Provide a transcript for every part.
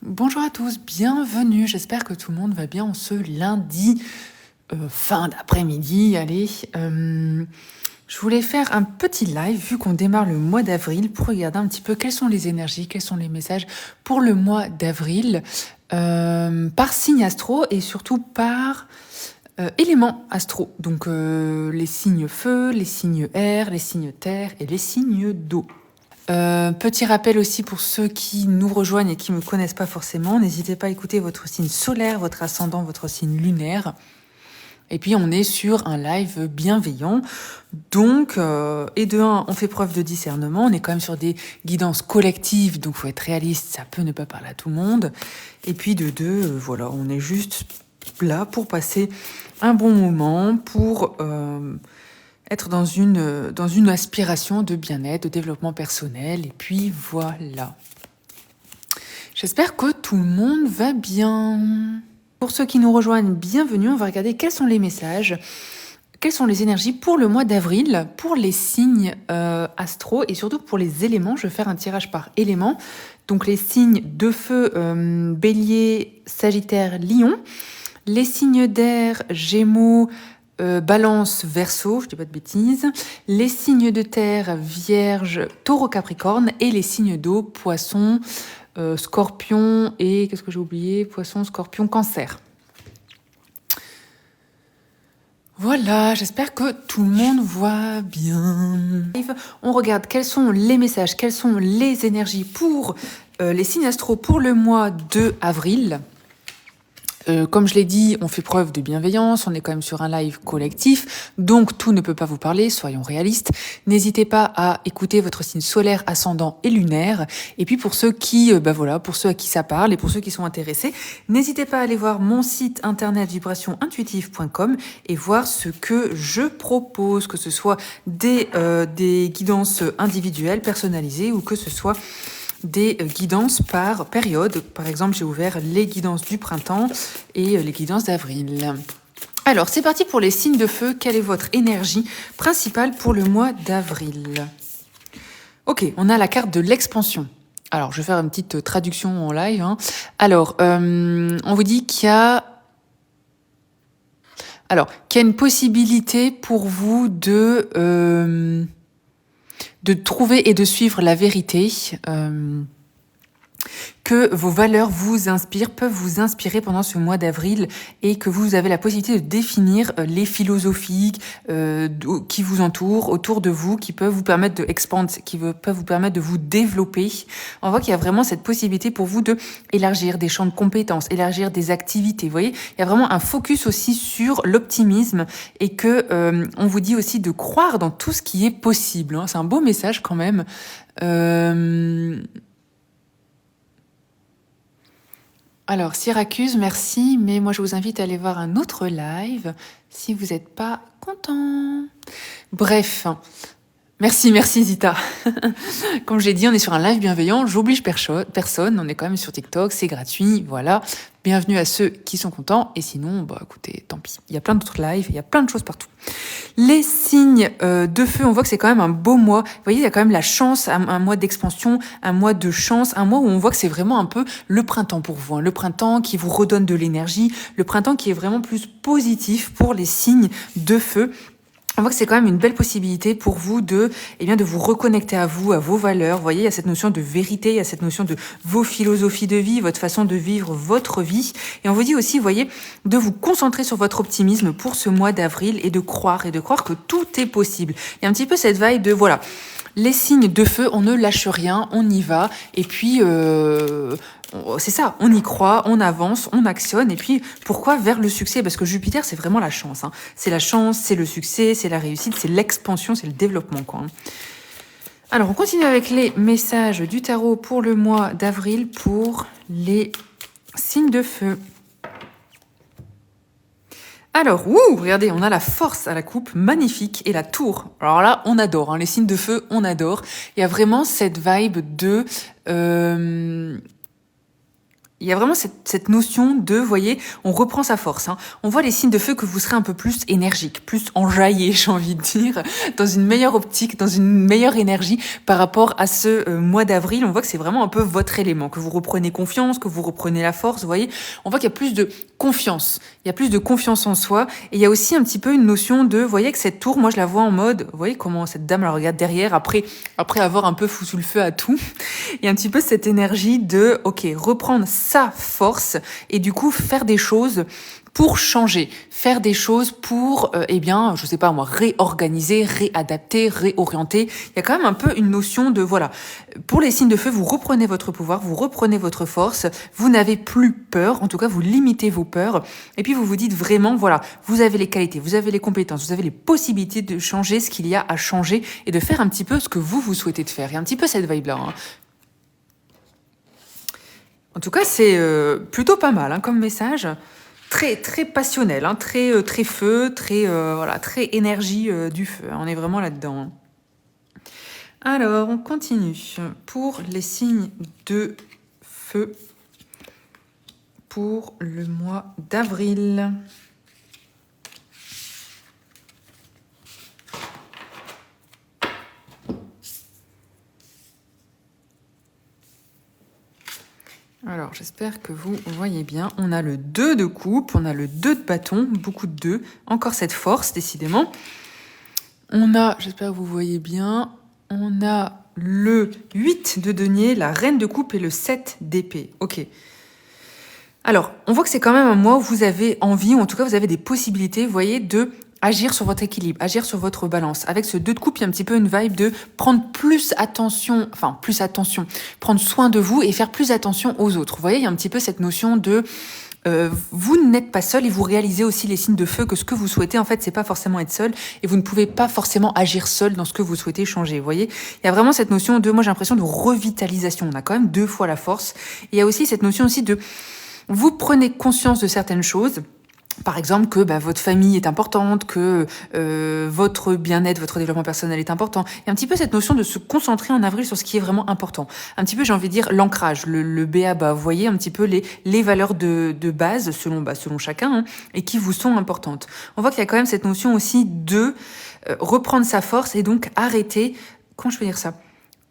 Bonjour à tous, bienvenue. J'espère que tout le monde va bien en ce lundi, fin d'après-midi. Allez, je voulais faire un petit live vu qu'on démarre le mois d'avril pour regarder un petit peu quelles sont les énergies, quels sont les messages pour le mois d'avril par signe astro et surtout par éléments astro. Donc les signes feu, les signes air, les signes terre et les signes d'eau. Petit rappel aussi pour ceux qui nous rejoignent et qui ne me connaissent pas forcément, n'hésitez pas à écouter votre signe solaire, votre ascendant, votre signe lunaire. Et puis on est sur un live bienveillant, donc et de un, on fait preuve de discernement, on est quand même sur des guidances collectives, donc faut être réaliste, ça peut ne pas parler à tout le monde. Et puis de deux, voilà, on est juste là pour passer un bon moment, pour être dans une aspiration de bien-être, de développement personnel, et puis voilà. J'espère que tout le monde va bien. Pour ceux qui nous rejoignent, bienvenue, on va regarder quels sont les messages, quelles sont les énergies pour le mois d'avril, pour les signes astro, et surtout pour les éléments. Je vais faire un tirage par élément. Donc les signes de feu, bélier, sagittaire, lion. Les signes d'air, gémeaux, Balance, Verseau, je dis pas de bêtises, les signes de terre, Vierge, Taureau, Capricorne, et les signes d'eau, Poisson, Scorpion et qu'est-ce que j'ai oublié? Poisson, Scorpion, Cancer. Voilà, j'espère que tout le monde voit bien. On regarde quels sont les messages, quelles sont les énergies pour les signes astro pour le mois de avril. Comme je l'ai dit, on fait preuve de bienveillance, on est quand même sur un live collectif, donc tout ne peut pas vous parler, soyons réalistes. N'hésitez pas à écouter votre signe solaire, ascendant et lunaire. Et puis pour ceux qui, pour ceux à qui ça parle et pour ceux qui sont intéressés, n'hésitez pas à aller voir mon site internet vibrationintuitive.com et voir ce que je propose, que ce soit des guidances individuelles, personnalisées, ou que ce soit des guidances par période. Par exemple, j'ai ouvert les guidances du printemps et les guidances d'avril. Alors, c'est parti pour les signes de feu. Quelle est votre énergie principale pour le mois d'avril? Ok, on a la carte de l'expansion. Alors, je vais faire une petite traduction en live. Alors, on vous dit qu'il y a une possibilité pour vous de trouver et de suivre la vérité, que vos valeurs vous inspirent, peuvent vous inspirer pendant ce mois d'avril, et que vous avez la possibilité de définir les philosophies qui vous entourent, autour de vous, qui peuvent vous permettre de expand, peuvent vous permettre de vous développer. On voit qu'il y a vraiment cette possibilité pour vous de élargir des champs de compétences, élargir des activités. Vous voyez, il y a vraiment un focus aussi sur l'optimisme, et que on vous dit aussi de croire dans tout ce qui est possible. C'est un beau message quand même. Alors, Syracuse, merci, mais moi je vous invite à aller voir un autre live si vous n'êtes pas content. Bref, merci Zita. Comme j'ai dit, on est sur un live bienveillant, j'oblige personne, on est quand même sur TikTok, c'est gratuit, voilà. Bienvenue à ceux qui sont contents, et sinon, écoutez, tant pis. Il y a plein d'autres lives, il y a plein de choses partout. Les signes de feu, on voit que c'est quand même un beau mois. Vous voyez, il y a quand même la chance, un mois d'expansion, un mois de chance, un mois où on voit que c'est vraiment un peu le printemps pour vous. Le printemps qui vous redonne de l'énergie, le printemps qui est vraiment plus positif pour les signes de feu. On voit que c'est quand même une belle possibilité pour vous de vous reconnecter à vous, à vos valeurs. Vous voyez, il y a cette notion de vérité, il y a cette notion de vos philosophies de vie, votre façon de vivre votre vie. Et on vous dit aussi, vous voyez, de vous concentrer sur votre optimisme pour ce mois d'avril, et de croire que tout est possible. Il y a un petit peu cette vibe de, voilà, les signes de feu, on ne lâche rien, on y va. Et puis, c'est ça, on y croit, on avance, on actionne. Et puis, pourquoi vers le succès? Parce que Jupiter, c'est vraiment la chance. C'est la chance, c'est le succès, c'est la réussite, c'est l'expansion, c'est le développement, quoi. Alors, on continue avec les messages du tarot pour le mois d'avril pour les signes de feu. Alors, regardez, on a la force à la coupe, magnifique, et la tour. Alors là, on adore, les signes de feu, on adore. Il y a vraiment cette vibe de il y a vraiment cette notion de, vous voyez, on reprend sa force. Hein. On voit les signes de feu que vous serez un peu plus énergique, plus enjaillé, j'ai envie de dire, dans une meilleure optique, dans une meilleure énergie par rapport à ce mois d'avril. On voit que c'est vraiment un peu votre élément, que vous reprenez confiance, que vous reprenez la force, vous voyez. On voit qu'il y a plus de confiance, il y a plus de confiance en soi. Et il y a aussi un petit peu une notion de, vous voyez que cette tour, moi je la vois en mode, vous voyez comment cette dame la regarde derrière, après avoir un peu foutu le feu à tout. Il y a un petit peu cette énergie de, ok, reprendre sa force et du coup faire des choses pour changer, faire des choses pour, eh bien, je sais pas moi, réorganiser, réadapter, réorienter. Il y a quand même un peu une notion de, voilà, pour les signes de feu, vous reprenez votre pouvoir, vous reprenez votre force, vous n'avez plus peur, en tout cas vous limitez vos peurs, et puis vous vous dites vraiment, voilà, vous avez les qualités, vous avez les compétences, vous avez les possibilités de changer ce qu'il y a à changer et de faire un petit peu ce que vous souhaitez de faire. Il y a un petit peu cette vibe-là, hein. En tout cas, c'est plutôt pas mal hein, comme message. Très, très passionnel, hein, très, très feu, très, voilà, très énergie du feu. On est vraiment là-dedans. Alors, on continue. Pour les signes de feu pour le mois d'avril. Alors, j'espère que vous voyez bien. On a le 2 de coupe, on a le 2 de bâton, beaucoup de 2. Encore cette force, décidément. On a, j'espère que vous voyez bien, on a le 8 de denier, la reine de coupe et le 7 d'épée. Ok. Alors, on voit que c'est quand même un mois où vous avez envie, ou en tout cas vous avez des possibilités, vous voyez, de agir sur votre équilibre, agir sur votre balance. Avec ce 2 de coupe, il y a un petit peu une vibe de prendre plus attention, prendre soin de vous et faire plus attention aux autres. Vous voyez, il y a un petit peu cette notion de vous n'êtes pas seul et vous réalisez aussi les signes de feu que ce que vous souhaitez, en fait, c'est pas forcément être seul et vous ne pouvez pas forcément agir seul dans ce que vous souhaitez changer. Vous voyez, il y a vraiment cette notion de, moi j'ai l'impression de revitalisation. On a quand même 2 fois la force. Et il y a aussi cette notion aussi de, vous prenez conscience de certaines choses. Par exemple, que votre famille est importante, que votre bien-être, votre développement personnel est important. Il y a un petit peu cette notion de se concentrer en avril sur ce qui est vraiment important. Un petit peu, j'ai envie de dire, l'ancrage, le b.a.-ba. Vous voyez un petit peu les valeurs de base selon chacun hein, et qui vous sont importantes. On voit qu'il y a quand même cette notion aussi de reprendre sa force et donc arrêter, comment je peux dire ça ?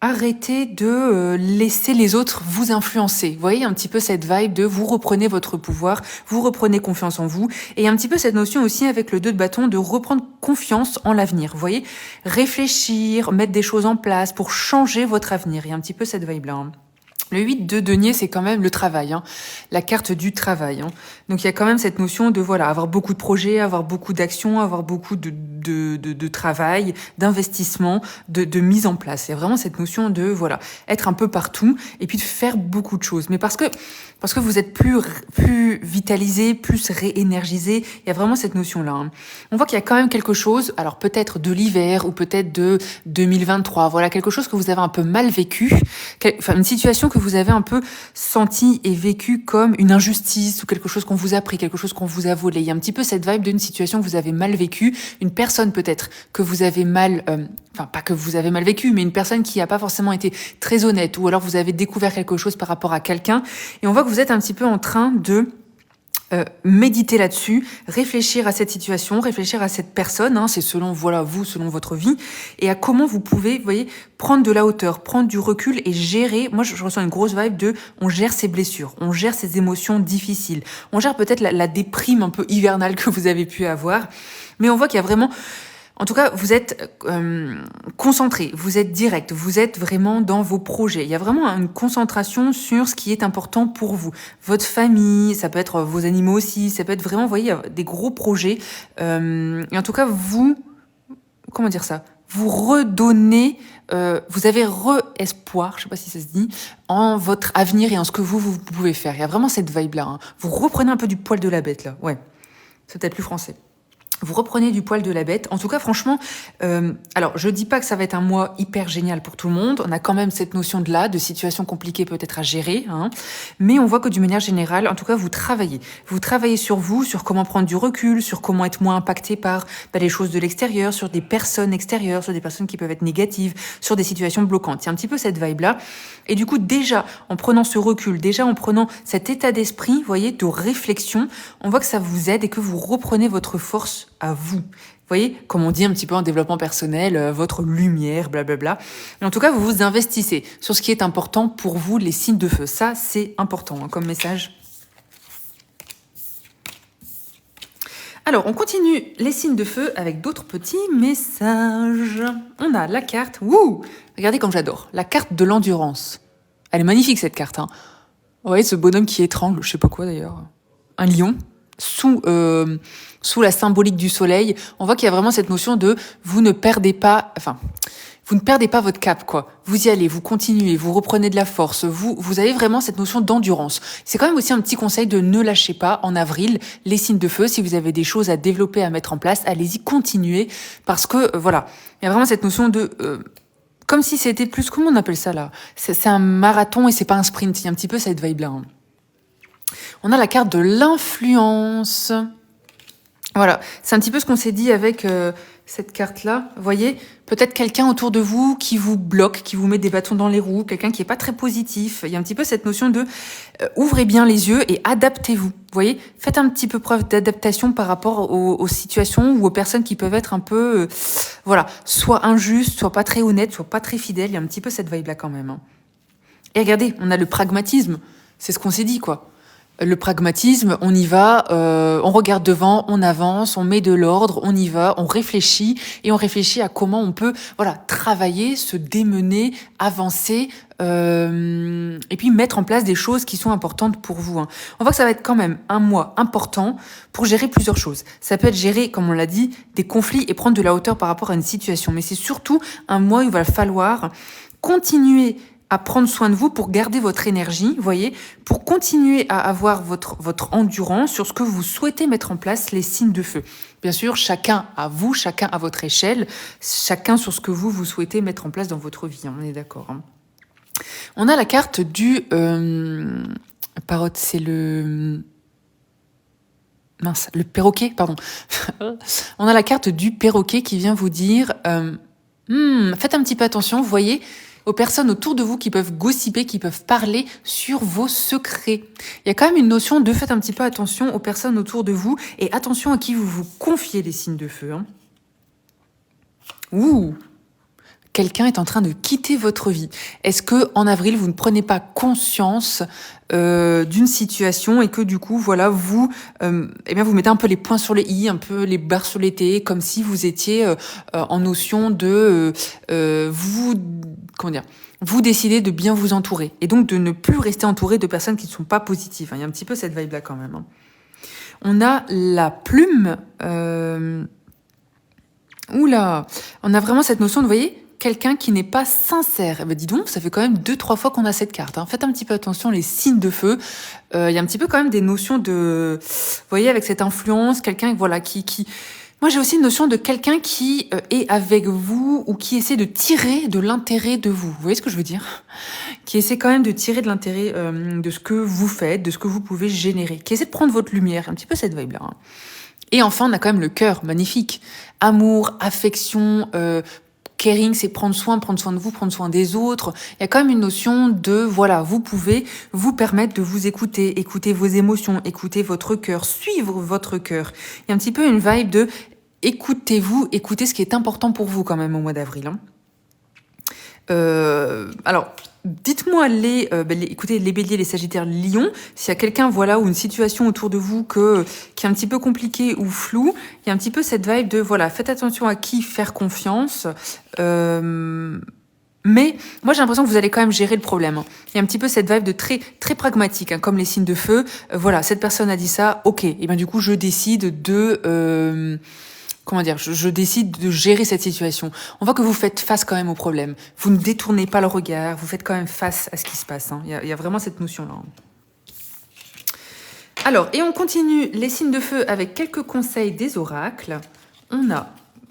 Arrêtez de laisser les autres vous influencer. Vous voyez un petit peu cette vibe de vous reprenez votre pouvoir, vous reprenez confiance en vous. Et il y a un petit peu cette notion aussi avec le 2 de bâton de reprendre confiance en l'avenir. Vous voyez, réfléchir, mettre des choses en place pour changer votre avenir. Il y a un petit peu cette vibe-là. Hein. Le 8 de denier, c'est quand même le travail, hein, la carte du travail. Hein. Donc il y a quand même cette notion de voilà avoir beaucoup de projets, avoir beaucoup d'actions, avoir beaucoup de travail, d'investissement, de mise en place. Il y a vraiment cette notion de voilà être un peu partout et puis de faire beaucoup de choses. Mais parce que vous êtes plus vitalisé, plus réénergisé, il y a vraiment cette notion-là. Hein. On voit qu'il y a quand même quelque chose, alors peut-être de l'hiver ou peut-être de 2023, voilà quelque chose que vous avez un peu mal vécu, enfin une situation que vous avez un peu senti et vécu comme une injustice ou quelque chose qu'on vous a pris, quelque chose qu'on vous a volé. Il y a un petit peu cette vibe d'une situation que vous avez mal vécue, une personne peut-être que vous avez mal, enfin pas que vous avez mal vécu, mais une personne qui n'a pas forcément été très honnête, ou alors vous avez découvert quelque chose par rapport à quelqu'un, et on voit que vous êtes un petit peu en train de méditer là-dessus, réfléchir à cette situation, réfléchir à cette personne, hein, c'est selon vous, selon votre vie, et à comment vous pouvez, vous voyez, prendre de la hauteur, prendre du recul et gérer. Moi, je ressens une grosse vibe de, on gère ses blessures, on gère ses émotions difficiles, on gère peut-être la déprime un peu hivernale que vous avez pu avoir, mais on voit qu'il y a vraiment. En tout cas, vous êtes concentré, vous êtes direct, vous êtes vraiment dans vos projets. Il y a vraiment une concentration sur ce qui est important pour vous. Votre famille, ça peut être vos animaux aussi, ça peut être vraiment, vous voyez, des gros projets. Et en tout cas, vous redonnez, vous avez re-espoir, je sais pas si ça se dit, en votre avenir et en ce que vous pouvez faire. Il y a vraiment cette vibe-là. Hein. Vous reprenez un peu du poil de la bête, là. Ouais, c'est peut-être plus français. Vous reprenez du poil de la bête. En tout cas, franchement, alors je dis pas que ça va être un mois hyper génial pour tout le monde. On a quand même cette notion de situation compliquée peut-être à gérer, hein. Mais on voit que d'une manière générale, en tout cas, vous travaillez. Vous travaillez sur vous, sur comment prendre du recul, sur comment être moins impacté par les choses de l'extérieur, sur des personnes extérieures, sur des personnes qui peuvent être négatives, sur des situations bloquantes. Il y a un petit peu cette vibe-là. Et du coup, déjà, en prenant ce recul, déjà en prenant cet état d'esprit, vous voyez, de réflexion, on voit que ça vous aide et que vous reprenez votre force à vous. Vous voyez, comme on dit un petit peu en développement personnel, votre lumière, blablabla. Et en tout cas, vous vous investissez sur ce qui est important pour vous, les signes de feu. Ça, c'est important hein, comme message. Alors, on continue les signes de feu avec d'autres petits messages. On a la carte, regardez comme j'adore, la carte de l'endurance. Elle est magnifique cette carte. Hein. Vous voyez ce bonhomme qui étrangle, je sais pas quoi d'ailleurs, un lion, sous la symbolique du soleil. On voit qu'il y a vraiment cette notion de vous ne perdez pas votre cap, quoi. Vous y allez, vous continuez, vous reprenez de la force, vous avez vraiment cette notion d'endurance. C'est quand même aussi un petit conseil de ne lâcher pas en avril les signes de feu. Si vous avez des choses à développer, à mettre en place, allez-y, continuez. Parce que, voilà, il y a vraiment cette notion de... comme si c'était plus... Comment on appelle ça, là? C'est un marathon et c'est pas un sprint. Il y a un petit peu cette vibe-là. Hein. On a la carte de l'influence. Voilà, c'est un petit peu ce qu'on s'est dit avec cette carte-là. Vous voyez, peut-être quelqu'un autour de vous qui vous bloque, qui vous met des bâtons dans les roues, quelqu'un qui est pas très positif. Il y a un petit peu cette notion de ouvrez bien les yeux et adaptez-vous. Vous voyez, faites un petit peu preuve d'adaptation par rapport aux situations ou aux personnes qui peuvent être un peu, voilà, soit injustes, soit pas très honnêtes, soit pas très fidèles. Il y a un petit peu cette vibe-là quand même. Hein. Et regardez, on a le pragmatisme. C'est ce qu'on s'est dit, quoi. Le pragmatisme, on y va, on regarde devant, on avance, on met de l'ordre, on y va, on réfléchit et on réfléchit à comment on peut, voilà, travailler, se démener, avancer et puis mettre en place des choses qui sont importantes pour vous. Hein. On voit que ça va être quand même un mois important pour gérer plusieurs choses. Ça peut être gérer, comme on l'a dit, des conflits et prendre de la hauteur par rapport à une situation, mais c'est surtout un mois où il va falloir continuer à prendre soin de vous pour garder votre énergie, vous voyez, pour continuer à avoir votre endurance sur ce que vous souhaitez mettre en place, les signes de feu. Bien sûr, chacun à vous, chacun à votre échelle, chacun sur ce que vous souhaitez mettre en place dans votre vie, on est d'accord. Hein. On a la carte du... Parrot, c'est le... Mince, le perroquet, pardon. On a la carte du perroquet qui vient vous dire... faites un petit peu attention, vous voyez... aux personnes autour de vous qui peuvent gossiper, qui peuvent parler sur vos secrets. Il y a quand même une notion de faites un petit peu attention aux personnes autour de vous et attention à qui vous vous confiez les signes de feu. Hein. Quelqu'un est en train de quitter votre vie. Est-ce que en avril vous ne prenez pas conscience d'une situation et que du coup voilà vous vous mettez un peu les points sur les i, un peu les barres sur les t, comme si vous étiez en notion de vous décidez de bien vous entourer et donc de ne plus rester entouré de personnes qui ne sont pas positives. Il y a un petit peu cette vibe là quand même. Hein. On a la plume. On a vraiment cette notion de, vous voyez, quelqu'un qui n'est pas sincère. Eh ben, dis donc, ça fait quand même 2-3 fois qu'on a cette carte. Hein. Faites un petit peu attention, les signes de feu. Il y a un petit peu quand même des notions de... Vous voyez, avec cette influence, quelqu'un voilà, qui... Moi, j'ai aussi une notion de quelqu'un qui est avec vous ou qui essaie de tirer de l'intérêt de vous. Vous voyez ce que je veux dire? Qui essaie quand même de tirer de l'intérêt de ce que vous faites, de ce que vous pouvez générer. Qui essaie de prendre votre lumière. Un petit peu cette vibe-là. Hein. Et enfin, on a quand même le cœur, magnifique. Amour, affection, caring, c'est prendre soin de vous, prendre soin des autres. Il y a quand même une notion de, voilà, vous pouvez vous permettre de vous écouter, écouter vos émotions, écouter votre cœur, suivre votre cœur. Il y a un petit peu une vibe de écoutez-vous, écoutez ce qui est important pour vous quand même au mois d'avril. Hein. Alors, dites-moi écoutez, les béliers, les sagittaires, les lions, s'il y a quelqu'un, voilà, ou une situation autour de vous qui est un petit peu compliquée ou floue, il y a un petit peu cette vibe de, voilà, faites attention à qui faire confiance, mais moi j'ai l'impression que vous allez quand même gérer le problème. Hein. Il y a un petit peu cette vibe de très très pragmatique, hein, comme les signes de feu. Voilà, cette personne a dit ça, ok, et bien du coup je décide de... je décide de gérer cette situation. On voit que vous faites face quand même au problème. Vous ne détournez pas le regard, vous faites quand même face à ce qui se passe. Hein. Il y a vraiment cette notion-là. Alors, et on continue les signes de feu avec quelques conseils des oracles. On a...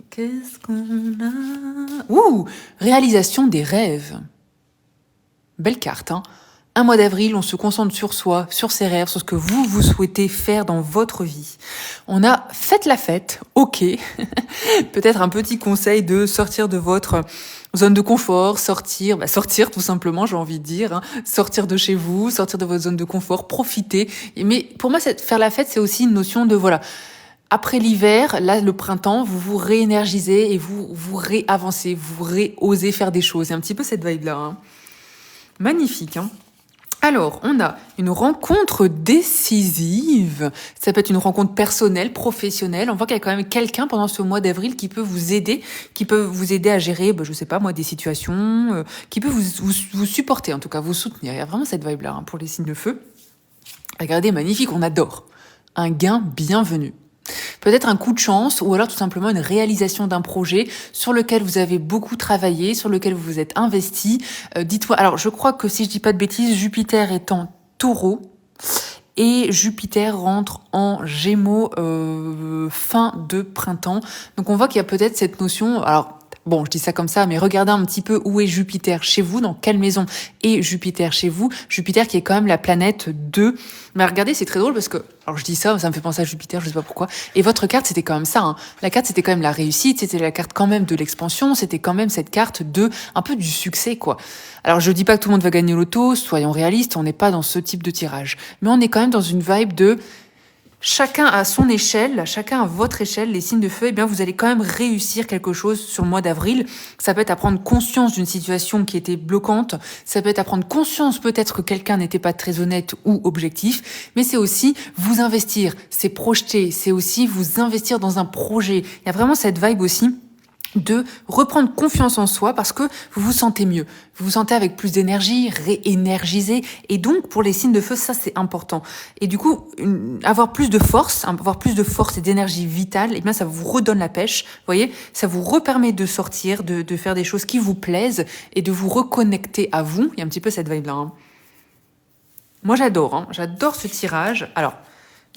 Qu'est-ce qu'on a? Ouh! Réalisation des rêves. Belle carte, hein? Un mois d'avril, on se concentre sur soi, sur ses rêves, sur ce que vous souhaitez faire dans votre vie. On a faites la fête, ok. Peut-être un petit conseil de sortir de votre zone de confort, sortir tout simplement, j'ai envie de dire, hein. Sortir de chez vous, sortir de votre zone de confort, profiter. Mais pour moi, faire la fête, c'est aussi une notion de, voilà, après l'hiver, là, le printemps, vous vous réénergisez et vous réavancez, vous osez faire des choses. C'est un petit peu cette vibe-là, hein. Magnifique, hein. Alors, on a une rencontre décisive. Ça peut être une rencontre personnelle, professionnelle. On voit qu'il y a quand même quelqu'un pendant ce mois d'avril qui peut vous aider à gérer, je sais pas moi, des situations, qui peut vous supporter, en tout cas, vous soutenir. Il y a vraiment cette vibe-là, hein, pour les signes de feu. Regardez, magnifique, on adore. Un gain bienvenu. Peut-être un coup de chance ou alors tout simplement une réalisation d'un projet sur lequel vous avez beaucoup travaillé, sur lequel vous vous êtes investi. Dites-moi, alors je crois que si je dis pas de bêtises, Jupiter est en Taureau et Jupiter rentre en Gémeaux fin de printemps. Donc on voit qu'il y a peut-être cette notion... Alors, bon, je dis ça comme ça, mais regardez un petit peu où est Jupiter chez vous, dans quelle maison est Jupiter chez vous. Jupiter qui est quand même la planète de... Mais regardez, c'est très drôle parce que... Alors je dis ça, ça me fait penser à Jupiter, je sais pas pourquoi. Et votre carte, c'était quand même ça, hein. La carte, c'était quand même la réussite, c'était la carte quand même de l'expansion, c'était quand même cette carte de... un peu du succès, quoi. Alors je dis pas que tout le monde va gagner l'auto, soyons réalistes, on n'est pas dans ce type de tirage. Mais on est quand même dans une vibe de... Chacun à son échelle, chacun à votre échelle, les signes de feu, eh bien, vous allez quand même réussir quelque chose sur le mois d'avril. Ça peut être à prendre conscience d'une situation qui était bloquante. Ça peut être à prendre conscience peut-être que quelqu'un n'était pas très honnête ou objectif. Mais c'est aussi vous investir, c'est projeter, c'est aussi vous investir dans un projet. Il y a vraiment cette vibe aussi de reprendre confiance en soi parce que vous vous sentez mieux. Vous vous sentez avec plus d'énergie, réénergisé. Et donc, pour les signes de feu, ça, c'est important. Et du coup, avoir plus de force et d'énergie vitale, eh bien, ça vous redonne la pêche. Vous voyez, ça vous repermet de sortir, de faire des choses qui vous plaisent et de vous reconnecter à vous. Il y a un petit peu cette vibe-là, hein. Moi, j'adore, hein. J'adore ce tirage. Alors,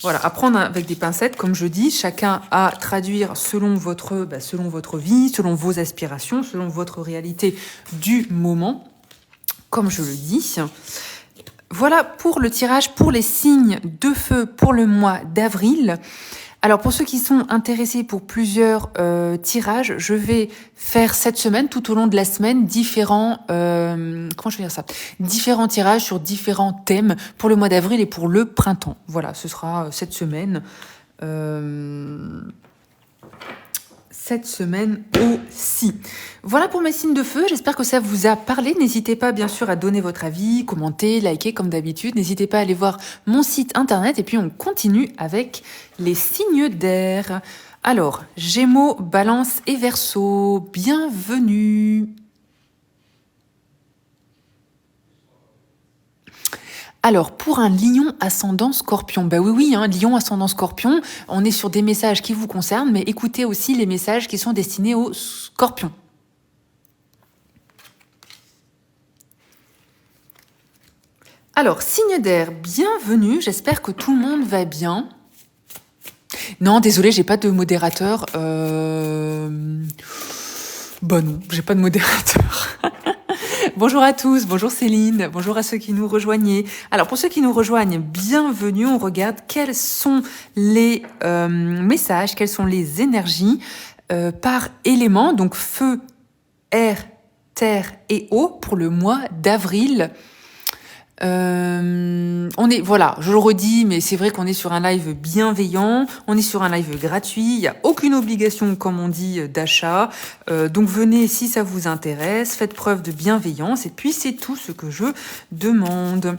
voilà, à prendre avec des pincettes, comme je dis, chacun à traduire selon votre vie, selon vos aspirations, selon votre réalité du moment, comme je le dis. Voilà pour le tirage pour les signes de feu pour le mois d'avril. Alors pour ceux qui sont intéressés pour plusieurs tirages, je vais faire cette semaine, tout au long de la semaine, différents tirages sur différents thèmes pour le mois d'avril et pour le printemps. Voilà, ce sera cette semaine. Cette semaine aussi. Voilà pour mes signes de feu, j'espère que ça vous a parlé. N'hésitez pas bien sûr à donner votre avis, commenter, liker comme d'habitude. N'hésitez pas à aller voir mon site internet et puis on continue avec les signes d'air. Alors, Gémeaux, Balance et Verseau, bienvenue. Alors, pour un lion ascendant scorpion, oui, hein, lion ascendant scorpion, on est sur des messages qui vous concernent, mais écoutez aussi les messages qui sont destinés aux scorpions. Alors, signe d'air, bienvenue, j'espère que tout le monde va bien. Non, désolé, j'ai pas de modérateur. Non, j'ai pas de modérateur. Bonjour à tous, bonjour Céline, bonjour à ceux qui nous rejoignaient. Alors pour ceux qui nous rejoignent, bienvenue, on regarde quels sont les messages, quelles sont les énergies par élément, donc feu, air, terre et eau pour le mois d'avril. Voilà, je le redis, mais c'est vrai qu'on est sur un live bienveillant, on est sur un live gratuit, il n'y a aucune obligation, comme on dit, d'achat. Donc venez si ça vous intéresse, faites preuve de bienveillance, et puis c'est tout ce que je demande.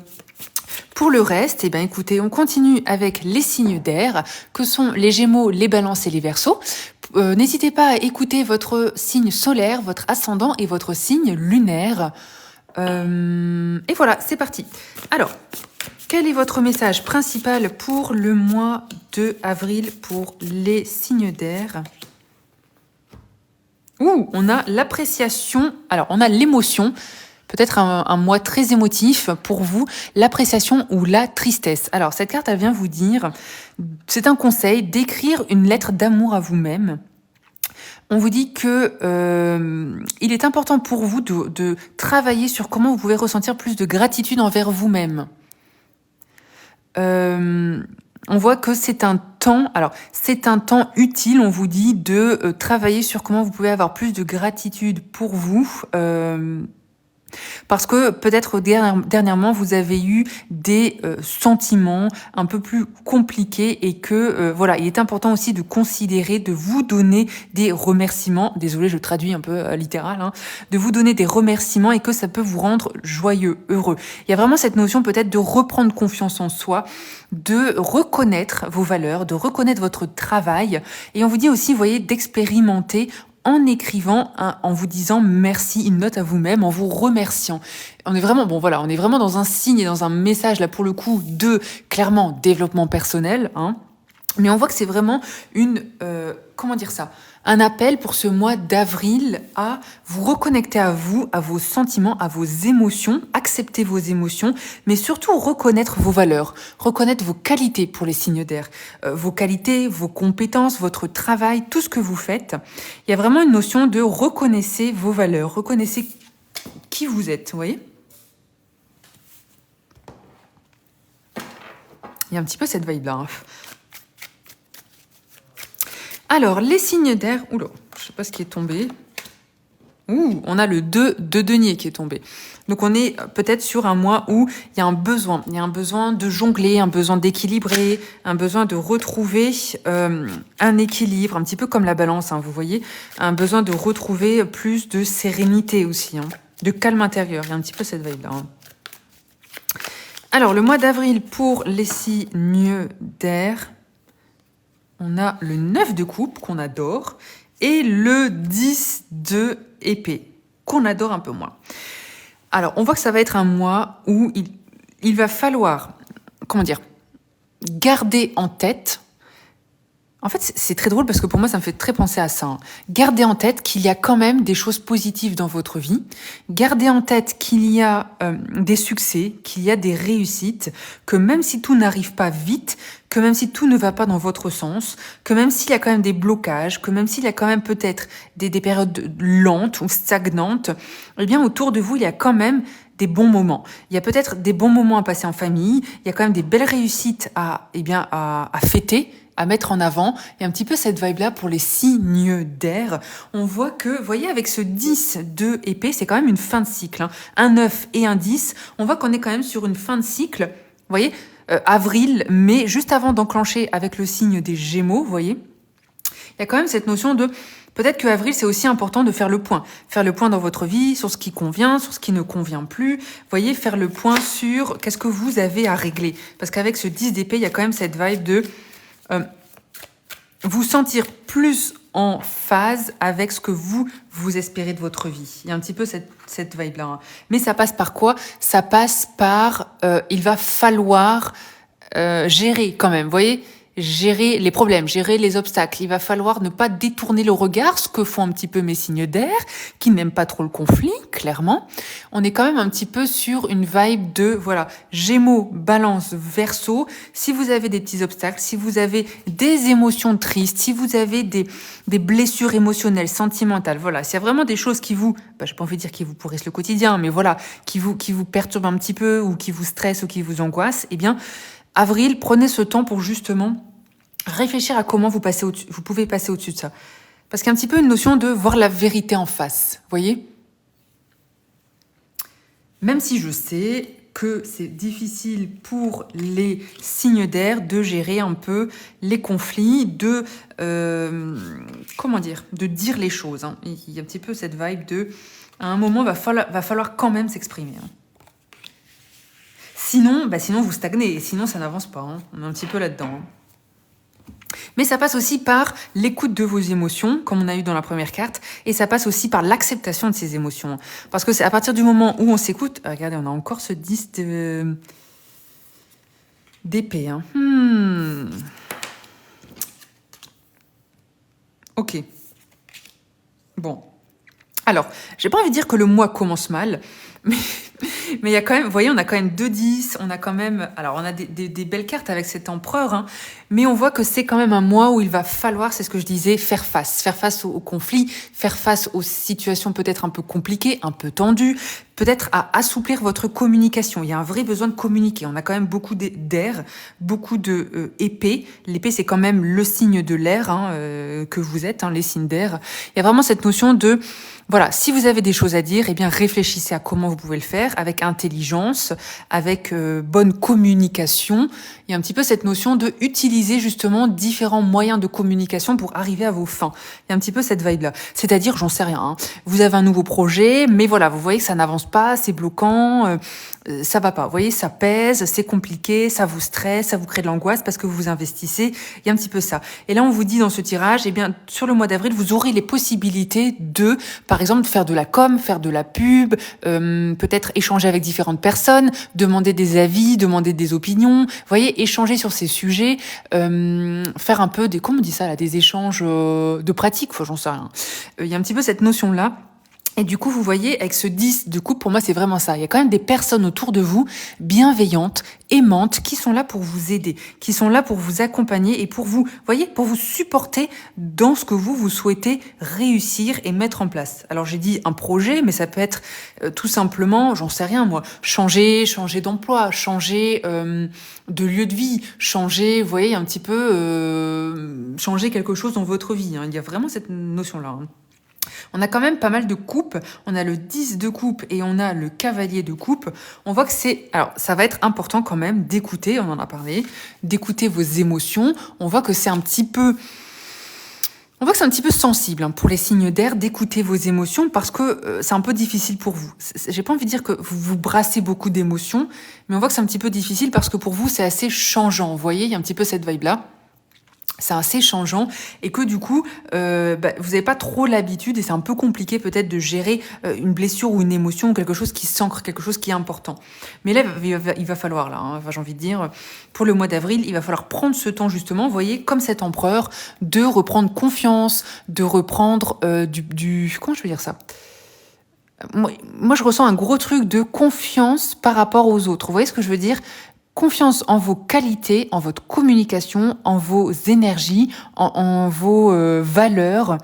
Pour le reste, eh bien, écoutez, on continue avec les signes d'air, que sont les Gémeaux, les Balances et les Verseaux. N'hésitez pas à écouter votre signe solaire, votre ascendant et votre signe lunaire. Et voilà, c'est parti. Alors, quel est votre message principal pour le mois de avril pour les signes d'air? On a l'appréciation, alors on a l'émotion, peut-être un mois très émotif pour vous, l'appréciation ou la tristesse. Alors, cette carte, elle vient vous dire, c'est un conseil d'écrire une lettre d'amour à vous-même. On vous dit que il est important pour vous de travailler sur comment vous pouvez ressentir plus de gratitude envers vous-même. On voit que c'est un temps, alors c'est un temps utile, on vous dit, de travailler sur comment vous pouvez avoir plus de gratitude pour vous. Parce que peut-être dernièrement, vous avez eu des sentiments un peu plus compliqués et que, voilà, il est important aussi de considérer, de vous donner des remerciements. Désolée, je traduis un peu littéral, hein, de vous donner des remerciements et que ça peut vous rendre joyeux, heureux. Il y a vraiment cette notion peut-être de reprendre confiance en soi, de reconnaître vos valeurs, de reconnaître votre travail. Et on vous dit aussi, vous voyez, d'expérimenter en écrivant, en vous disant merci, une note à vous-même, en vous remerciant. On est vraiment, bon voilà, on est vraiment dans un signe et dans un message, là pour le coup, de, clairement, développement personnel, hein. Mais on voit que c'est vraiment une, comment dire ça, un appel pour ce mois d'avril à vous reconnecter à vous, à vos sentiments, à vos émotions, accepter vos émotions, mais surtout reconnaître vos valeurs, reconnaître vos qualités pour les signes d'air, vos qualités, vos compétences, votre travail, tout ce que vous faites. Il y a vraiment une notion de reconnaissez vos valeurs, reconnaissez qui vous êtes, vous voyez ? Il y a un petit peu cette vibe-là, hein. Alors, les signes d'air... Oula, je sais pas ce qui est tombé. Ouh, on a le 2 de denier qui est tombé. Donc, on est peut-être sur un mois où il y a un besoin. Il y a un besoin de jongler, un besoin d'équilibrer, un besoin de retrouver un équilibre, un petit peu comme la balance, hein, vous voyez. Un besoin de retrouver plus de sérénité aussi, hein, de calme intérieur. Il y a un petit peu cette vibe-là, hein. Alors, le mois d'avril pour les signes d'air... On a le 9 de coupe, qu'on adore, et le 10 de épée, qu'on adore un peu moins. Alors, on voit que ça va être un mois où il va falloir, comment dire, garder en tête... En fait, c'est très drôle parce que pour moi, ça me fait très penser à ça, hein. Gardez en tête qu'il y a quand même des choses positives dans votre vie. Gardez en tête qu'il y a des succès, qu'il y a des réussites, que même si tout n'arrive pas vite, que même si tout ne va pas dans votre sens, que même s'il y a quand même des blocages, que même s'il y a quand même peut-être des périodes lentes ou stagnantes, eh bien, autour de vous, il y a quand même des bons moments. Il y a peut-être des bons moments à passer en famille, il y a quand même des belles réussites à fêter, à mettre en avant. Il y a un petit peu cette vibe-là pour les signes d'air. On voit que, vous voyez, avec ce 10 de épée, c'est quand même une fin de cycle, hein. Un 9 et un 10, on voit qu'on est quand même sur une fin de cycle. Vous voyez, avril, mai, juste avant d'enclencher avec le signe des Gémeaux, vous voyez. Il y a quand même cette notion de... Peut-être que avril, c'est aussi important de faire le point. Faire le point dans votre vie, sur ce qui convient, sur ce qui ne convient plus. Vous voyez, faire le point sur qu'est-ce que vous avez à régler. Parce qu'avec ce 10 d'épée, il y a quand même cette vibe de vous sentir plus en phase avec ce que vous espérez de votre vie. Il y a un petit peu cette vibe-là, hein. Mais ça passe par quoi ? Ça passe par... il va falloir gérer quand même, vous voyez ? Gérer les problèmes, gérer les obstacles. Il va falloir ne pas détourner le regard, ce que font un petit peu mes signes d'air, qui n'aiment pas trop le conflit, clairement. On est quand même un petit peu sur une vibe de, voilà, Gémeaux, Balance, Verseau. Si vous avez des petits obstacles, si vous avez des émotions tristes, si vous avez des blessures émotionnelles, sentimentales, voilà, s'il y a vraiment des choses qui vous, j'ai pas envie de dire qui vous pourrissent le quotidien, mais voilà, qui vous perturbent un petit peu, ou qui vous stressent, ou qui vous angoissent, eh bien, avril, prenez ce temps pour justement réfléchir à comment vous pouvez passer au-dessus de ça. Parce qu'il y a un petit peu une notion de voir la vérité en face, voyez ? Même si je sais que c'est difficile pour les signes d'air de gérer un peu les conflits, de dire les choses, hein. Il y a un petit peu cette vibe de, à un moment, va falloir quand même s'exprimer, hein. Sinon, vous stagnez, et sinon ça n'avance pas, hein. On est un petit peu là-dedans, hein. Mais ça passe aussi par l'écoute de vos émotions, comme on a eu dans la première carte, et ça passe aussi par l'acceptation de ces émotions. Parce que c'est à partir du moment où on s'écoute... Regardez, on a encore ce 10 d'épée, hein. Ok. Bon. Alors, j'ai pas envie de dire que le mois commence mal, Mais mais il y a quand même, vous voyez, on a quand même 2-10, on a quand même, alors on a des belles cartes avec cet empereur, hein, mais on voit que c'est quand même un mois où il va falloir, c'est ce que je disais, faire face aux conflits, faire face aux situations peut-être un peu compliquées, un peu tendues, peut-être à assouplir votre communication. Il y a un vrai besoin de communiquer. On a quand même beaucoup d'air, beaucoup de épée. L'épée, c'est quand même le signe de l'air, hein, que vous êtes, hein, les signes d'air. Il y a vraiment cette notion de, voilà, si vous avez des choses à dire, eh bien réfléchissez à comment vous pouvez le faire, avec intelligence, avec bonne communication. Il y a un petit peu cette notion de utiliser justement différents moyens de communication pour arriver à vos fins. Il y a un petit peu cette vibe-là. C'est-à-dire, j'en sais rien, hein, vous avez un nouveau projet, mais voilà, vous voyez que ça n'avance pas, c'est bloquant, ça va pas. Vous voyez, ça pèse, c'est compliqué, ça vous stresse, ça vous crée de l'angoisse parce que vous investissez. Il y a un petit peu ça. Et là, on vous dit dans ce tirage, eh bien, sur le mois d'avril, vous aurez les possibilités de, par exemple, faire de la com, faire de la pub, peut-être échanger avec différentes personnes, demander des avis, demander des opinions. Vous voyez, échanger sur ces sujets, faire un peu des, comment on dit ça là, des échanges de pratiques, j'en sais rien. Il y a un petit peu cette notion-là. Et du coup, vous voyez, avec ce 10 de coupe, pour moi, c'est vraiment ça. Il y a quand même des personnes autour de vous, bienveillantes, aimantes, qui sont là pour vous aider, qui sont là pour vous accompagner et pour vous, voyez, pour vous supporter dans ce que vous souhaitez réussir et mettre en place. Alors, j'ai dit un projet, mais ça peut être tout simplement, j'en sais rien, moi, changer d'emploi, changer de lieu de vie, changer, vous voyez, un petit peu, changer quelque chose dans votre vie, hein. Il y a vraiment cette notion-là, hein. On a quand même pas mal de coupes. On a le 10 de coupe et on a le cavalier de coupe. On voit que c'est... Alors, ça va être important quand même d'écouter, on en a parlé, d'écouter vos émotions. On voit que c'est un petit peu... On voit que c'est un petit peu sensible, hein, pour les signes d'air, d'écouter vos émotions parce que c'est un peu difficile pour vous. J'ai pas envie de dire que vous brassez beaucoup d'émotions, mais on voit que c'est un petit peu difficile parce que pour vous, c'est assez changeant. Vous voyez, il y a un petit peu cette vibe-là. C'est assez changeant et que du coup, vous n'avez pas trop l'habitude et c'est un peu compliqué peut-être de gérer une blessure ou une émotion ou quelque chose qui s'ancre, quelque chose qui est important. Mais là, il va falloir, là, hein, j'ai envie de dire, pour le mois d'avril, il va falloir prendre ce temps justement, vous voyez, comme cet empereur, de reprendre confiance, de reprendre comment je veux dire ça ? Moi, je ressens un gros truc de confiance par rapport aux autres. Vous voyez ce que je veux dire ? Confiance en vos qualités, en votre communication, en vos énergies, en vos valeurs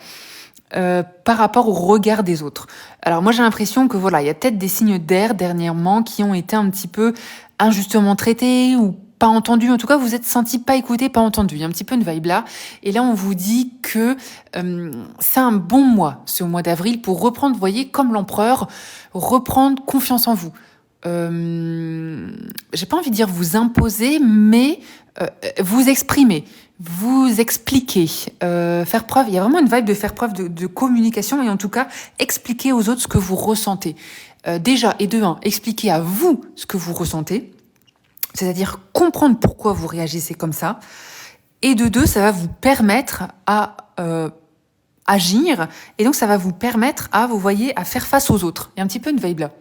par rapport au regard des autres. Alors moi j'ai l'impression que voilà, il y a peut-être des signes d'air dernièrement qui ont été un petit peu injustement traités ou pas entendus. En tout cas, vous êtes senti pas écouté, pas entendu. Il y a un petit peu une vibe là. Et là, on vous dit que c'est un bon mois, ce mois d'avril, pour reprendre, vous voyez, comme l'empereur, reprendre confiance en vous. J'ai pas envie de dire vous imposer, mais vous exprimer, vous expliquer, faire preuve. Il y a vraiment une vibe de faire preuve de communication et en tout cas expliquer aux autres ce que vous ressentez. Déjà, et de un, expliquer à vous ce que vous ressentez, c'est-à-dire comprendre pourquoi vous réagissez comme ça. Et de deux, ça va vous permettre à agir et donc ça va vous permettre à, vous voyez, à faire face aux autres. Il y a un petit peu une vibe là.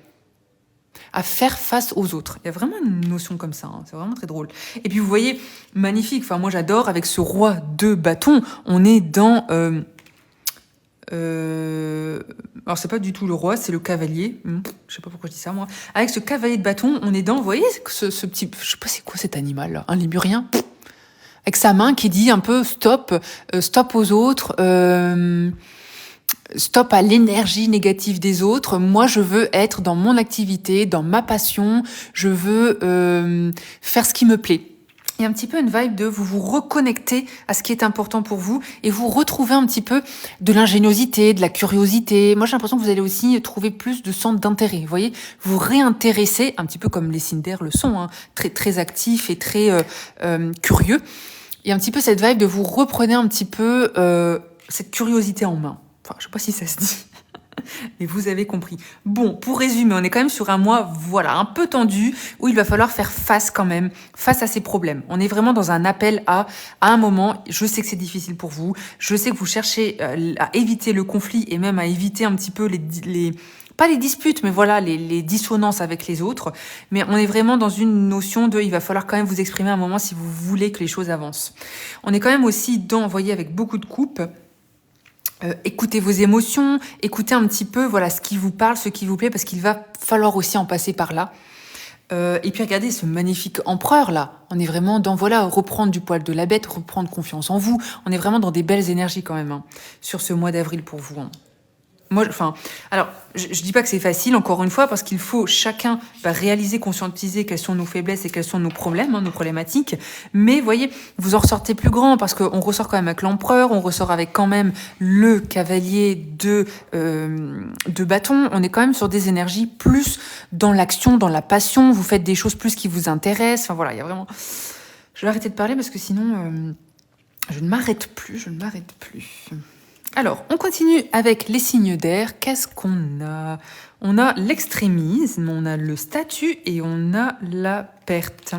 À faire face aux autres. Il y a vraiment une notion comme ça, hein. C'est vraiment très drôle. Et puis vous voyez, magnifique, enfin moi j'adore, avec ce roi de bâton, on est dans... alors c'est pas du tout le roi, c'est le cavalier, je sais pas pourquoi je dis ça moi. Avec ce cavalier de bâton, on est dans, vous voyez ce petit... Je sais pas c'est quoi cet animal là, un lémurien, avec sa main qui dit un peu stop, stop aux autres... Stop à l'énergie négative des autres. Moi, je veux être dans mon activité, dans ma passion. Je veux faire ce qui me plaît. Il y a un petit peu une vibe de vous reconnecter à ce qui est important pour vous et vous retrouver un petit peu de l'ingéniosité, de la curiosité. Moi, j'ai l'impression que vous allez aussi trouver plus de centres d'intérêt. Vous voyez, vous réintéresser, un petit peu comme les signes d'air le sont, hein, très, très actifs et très curieux. Il y a un petit peu cette vibe de vous reprenez un petit peu cette curiosité en main. Enfin, je sais pas si ça se dit, mais vous avez compris. Bon, pour résumer, on est quand même sur un mois, voilà, un peu tendu, où il va falloir faire face quand même, face à ces problèmes. On est vraiment dans un appel à un moment, je sais que c'est difficile pour vous, je sais que vous cherchez à éviter le conflit et même à éviter un petit peu pas les disputes, mais voilà, les dissonances avec les autres. Mais on est vraiment dans une notion de, il va falloir quand même vous exprimer un moment si vous voulez que les choses avancent. On est quand même aussi dans, vous voyez, avec beaucoup de coupes, Écoutez vos émotions, écoutez un petit peu voilà ce qui vous parle, ce qui vous plaît, parce qu'il va falloir aussi en passer par là. Et puis regardez ce magnifique empereur là. On est vraiment dans voilà reprendre du poil de la bête, reprendre confiance en vous. On est vraiment dans des belles énergies quand même hein, sur ce mois d'avril pour vous. Hein. Moi, enfin, alors, je dis pas que c'est facile, encore une fois, parce qu'il faut chacun réaliser, conscientiser quelles sont nos faiblesses et quels sont nos problèmes, hein, nos problématiques. Mais, voyez, vous en ressortez plus grand, parce qu'on ressort quand même avec l'empereur, on ressort avec quand même le cavalier de bâton. On est quand même sur des énergies plus dans l'action, dans la passion. Vous faites des choses plus qui vous intéressent. Enfin, voilà, il y a vraiment... Je vais arrêter de parler parce que sinon, je ne m'arrête plus. Alors, on continue avec les signes d'air. Qu'est-ce qu'on a? On a l'extrémisme, on a le statut et on a la perte.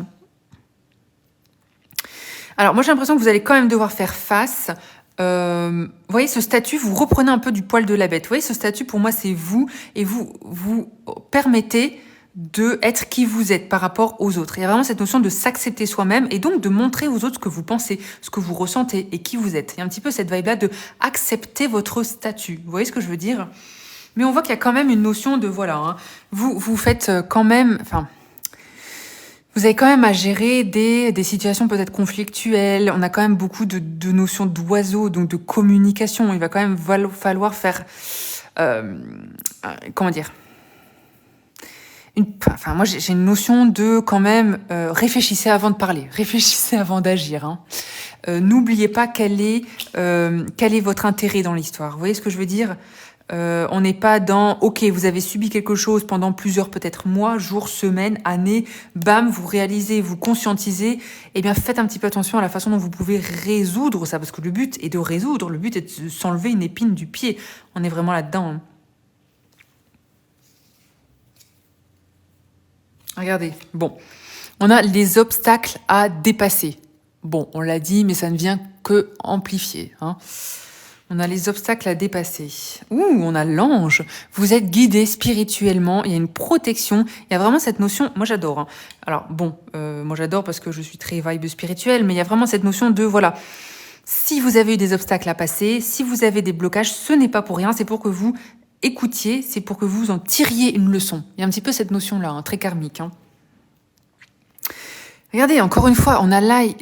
Alors, moi, j'ai l'impression que vous allez quand même devoir faire face. Vous voyez, ce statut, vous reprenez un peu du poil de la bête. Vous voyez, ce statut, pour moi, c'est vous. Et vous permettez de être qui vous êtes par rapport aux autres. Il y a vraiment cette notion de s'accepter soi-même et donc de montrer aux autres ce que vous pensez, ce que vous ressentez et qui vous êtes. Il y a un petit peu cette vibe-là de accepter votre statut. Vous voyez ce que je veux dire? Mais on voit qu'il y a quand même une notion de, voilà, hein, vous faites quand même, enfin, vous avez quand même à gérer des situations peut-être conflictuelles. On a quand même beaucoup de notions d'oiseaux, donc de communication. Il va quand même falloir faire, comment dire, enfin, moi, j'ai une notion de quand même réfléchissez avant de parler, réfléchissez avant d'agir. Hein. N'oubliez pas quel est votre intérêt dans l'histoire. Vous voyez ce que je veux dire? On n'est pas dans ok, vous avez subi quelque chose pendant plusieurs peut-être mois, jours, semaines, années, bam, vous réalisez, vous conscientisez. Eh bien, faites un petit peu attention à la façon dont vous pouvez résoudre ça, parce que le but est de résoudre, le but est de s'enlever une épine du pied. On est vraiment là-dedans. Hein. Regardez, bon, on a les obstacles à dépasser. Bon, on l'a dit, mais ça ne vient que amplifier. Hein. On a les obstacles à dépasser. Ouh, on a l'ange. Vous êtes guidé spirituellement. Il y a une protection. Il y a vraiment cette notion. Moi, j'adore. Hein. Alors, bon, moi, j'adore parce que je suis très vibe spirituelle, mais il y a vraiment cette notion de, voilà, si vous avez eu des obstacles à passer, si vous avez des blocages, ce n'est pas pour rien. C'est pour que vous écoutiez, c'est pour que vous en tiriez une leçon. Il y a un petit peu cette notion-là, hein, très karmique. Hein. Regardez, encore une fois, on a l'œil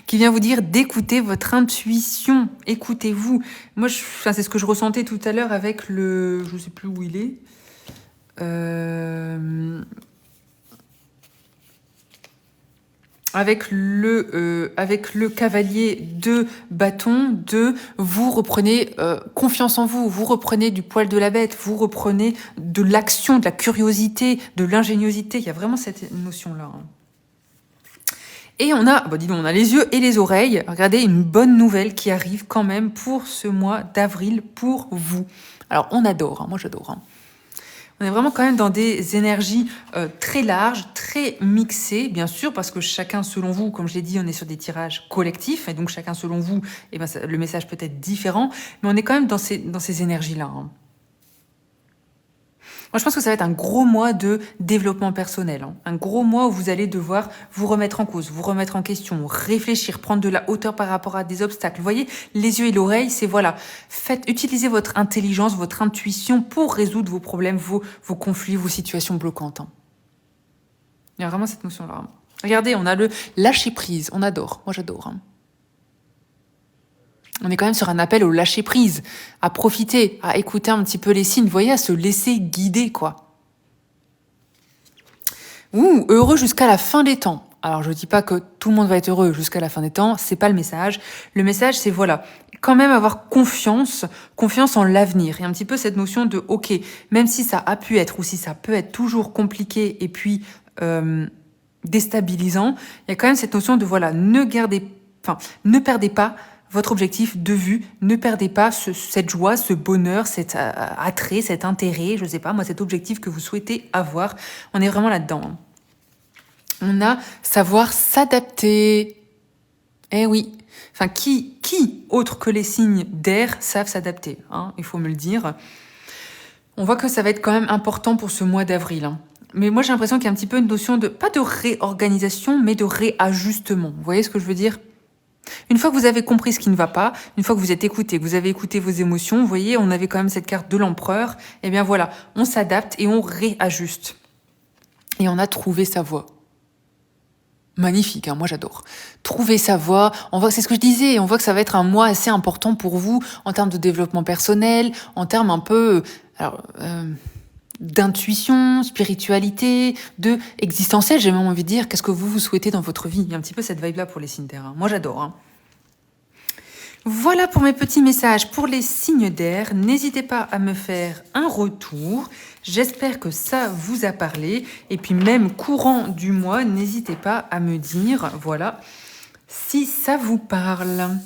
qui vient vous dire d'écouter votre intuition. Écoutez-vous. Moi, c'est ce que je ressentais tout à l'heure avec le... Je ne sais plus où il est. Avec le cavalier de bâton, vous reprenez confiance en vous, vous reprenez du poil de la bête, vous reprenez de l'action, de la curiosité, de l'ingéniosité. Il y a vraiment cette notion-là. Hein. Et on a, on a les yeux et les oreilles. Regardez, une bonne nouvelle qui arrive quand même pour ce mois d'avril pour vous. Alors, on adore, hein, moi j'adore. Hein. On est vraiment quand même dans des énergies très larges, très mixées, bien sûr, parce que chacun selon vous, comme je l'ai dit, on est sur des tirages collectifs, et donc chacun selon vous, eh ben, le message peut être différent, mais on est quand même dans ces énergies-là. Hein. Moi, je pense que ça va être un gros mois de développement personnel. Hein. Un gros mois où vous allez devoir vous remettre en cause, vous remettre en question, réfléchir, prendre de la hauteur par rapport à des obstacles. Vous voyez, les yeux et l'oreille, c'est voilà. Utilisez votre intelligence, votre intuition pour résoudre vos problèmes, vos conflits, vos situations bloquantes. Hein. Il y a vraiment cette notion-là. Hein. Regardez, on a le lâcher prise. On adore. Moi, j'adore. Hein. On est quand même sur un appel au lâcher prise, à profiter, à écouter un petit peu les signes, vous voyez, à se laisser guider, quoi. Ouh, heureux jusqu'à la fin des temps. Alors, je dis pas que tout le monde va être heureux jusqu'à la fin des temps, c'est pas le message. Le message, c'est voilà, quand même avoir confiance en l'avenir. Il y a un petit peu cette notion de, ok, même si ça a pu être, ou si ça peut être toujours compliqué et puis déstabilisant, il y a quand même cette notion de, voilà, ne perdez pas votre objectif de vue, ne perdez pas cette joie, ce bonheur, cet attrait, cet intérêt, je sais pas, moi, cet objectif que vous souhaitez avoir. On est vraiment là-dedans. Hein. On a savoir s'adapter. Eh oui. Enfin, qui autre que les signes d'air savent s'adapter, hein, il faut me le dire. On voit que ça va être quand même important pour ce mois d'avril. Hein. Mais moi, j'ai l'impression qu'il y a un petit peu une notion de, pas de réorganisation, mais de réajustement. Vous voyez ce que je veux dire ? Une fois que vous avez compris ce qui ne va pas, une fois que vous êtes écouté, que vous avez écouté vos émotions, vous voyez, on avait quand même cette carte de l'empereur, et bien voilà, on s'adapte et on réajuste. Et on a trouvé sa voie. Magnifique, hein, moi j'adore. Trouver sa voie, on voit, c'est ce que je disais, on voit que ça va être un mois assez important pour vous en termes de développement personnel, en termes un peu d'intuition, spiritualité, de existentiel, j'ai même envie de dire, qu'est-ce que vous souhaitez dans votre vie. Il y a un petit peu cette vibe-là pour les signes d'air. Moi j'adore. Hein. Voilà pour mes petits messages pour les signes d'air. N'hésitez pas à me faire un retour. J'espère que ça vous a parlé. Et puis même courant du mois, n'hésitez pas à me dire, voilà, si ça vous parle.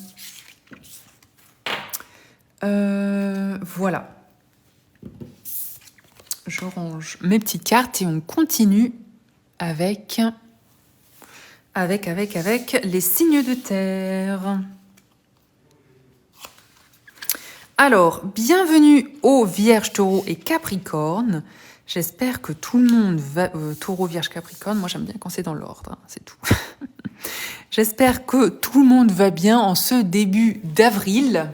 Voilà. Je range mes petites cartes et on continue avec les signes de terre. Alors, bienvenue aux Vierges, Taureau et Capricorne. J'espère que tout le monde va... Taureau, Vierge, Capricorne, moi j'aime bien quand c'est dans l'ordre, hein, c'est tout. J'espère que tout le monde va bien en ce début d'avril.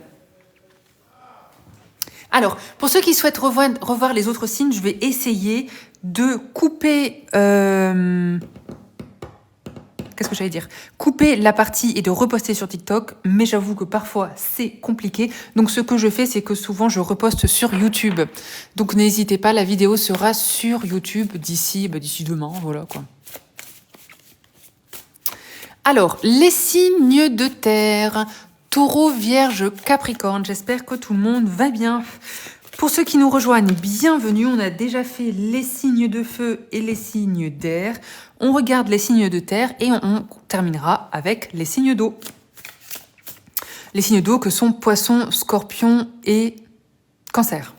Alors, pour ceux qui souhaitent revoir les autres signes, je vais essayer de couper... Qu'est-ce que j'allais dire? Couper la partie et de reposter sur TikTok, mais j'avoue que parfois c'est compliqué. Donc ce que je fais, c'est que souvent je reposte sur YouTube. Donc n'hésitez pas, la vidéo sera sur YouTube d'ici demain, voilà quoi. Alors, les signes de terre, Taureau, Vierge, Capricorne, j'espère que tout le monde va bien. Pour ceux qui nous rejoignent, bienvenue. On a déjà fait les signes de feu et les signes d'air. On regarde les signes de terre et on terminera avec les signes d'eau. Les signes d'eau que sont Poisson, Scorpion et Cancer.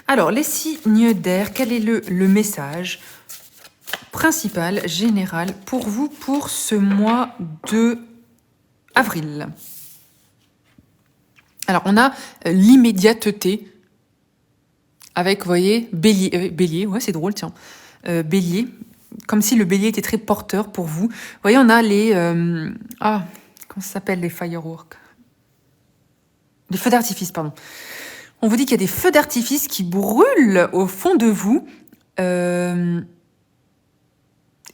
Alors, les signes d'air, quel est le message principal, général, pour vous pour ce mois de avril? Alors, on a l'immédiateté avec, vous voyez, bélier, ouais, c'est drôle, tiens. Bélier, comme si le bélier était très porteur pour vous. Vous voyez, on a les... comment ça s'appelle, les fireworks? Les feux d'artifice, pardon. On vous dit qu'il y a des feux d'artifice qui brûlent au fond de vous.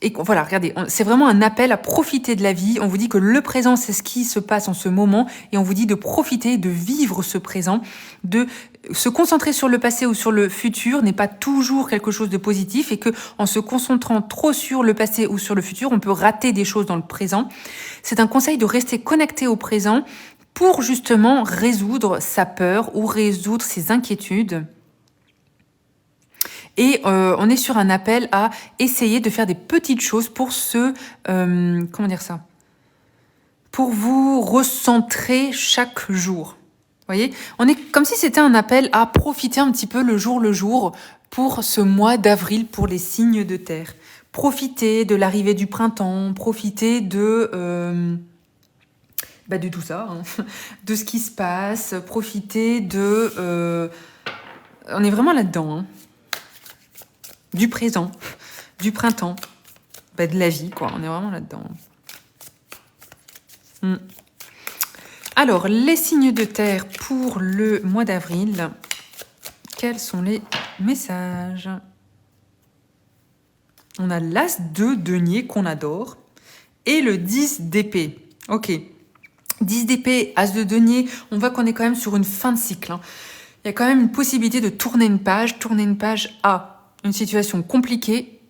Et voilà, regardez, c'est vraiment un appel à profiter de la vie. On vous dit que le présent, c'est ce qui se passe en ce moment. Et on vous dit de profiter, de vivre ce présent, de se concentrer sur le passé ou sur le futur n'est pas toujours quelque chose de positif. Et que en se concentrant trop sur le passé ou sur le futur, on peut rater des choses dans le présent. C'est un conseil de rester connecté au présent pour justement résoudre sa peur ou résoudre ses inquiétudes. Et on est sur un appel à essayer de faire des petites choses pour comment dire ça? Pour vous recentrer chaque jour. Vous voyez? On est comme si c'était un appel à profiter un petit peu le jour pour ce mois d'avril pour les signes de terre. Profiter de l'arrivée du printemps, profiter de tout ça, hein, de ce qui se passe, profiter de... on est vraiment là-dedans, hein. Du présent, du printemps, de la vie, quoi. On est vraiment là-dedans. Alors, les signes de terre pour le mois d'avril. Quels sont les messages? On a l'as de denier qu'on adore et le 10 d'épée. Ok. 10 d'épée, as de denier, on voit qu'on est quand même sur une fin de cycle. Hein. Il y a quand même une possibilité de tourner une page à une situation compliquée,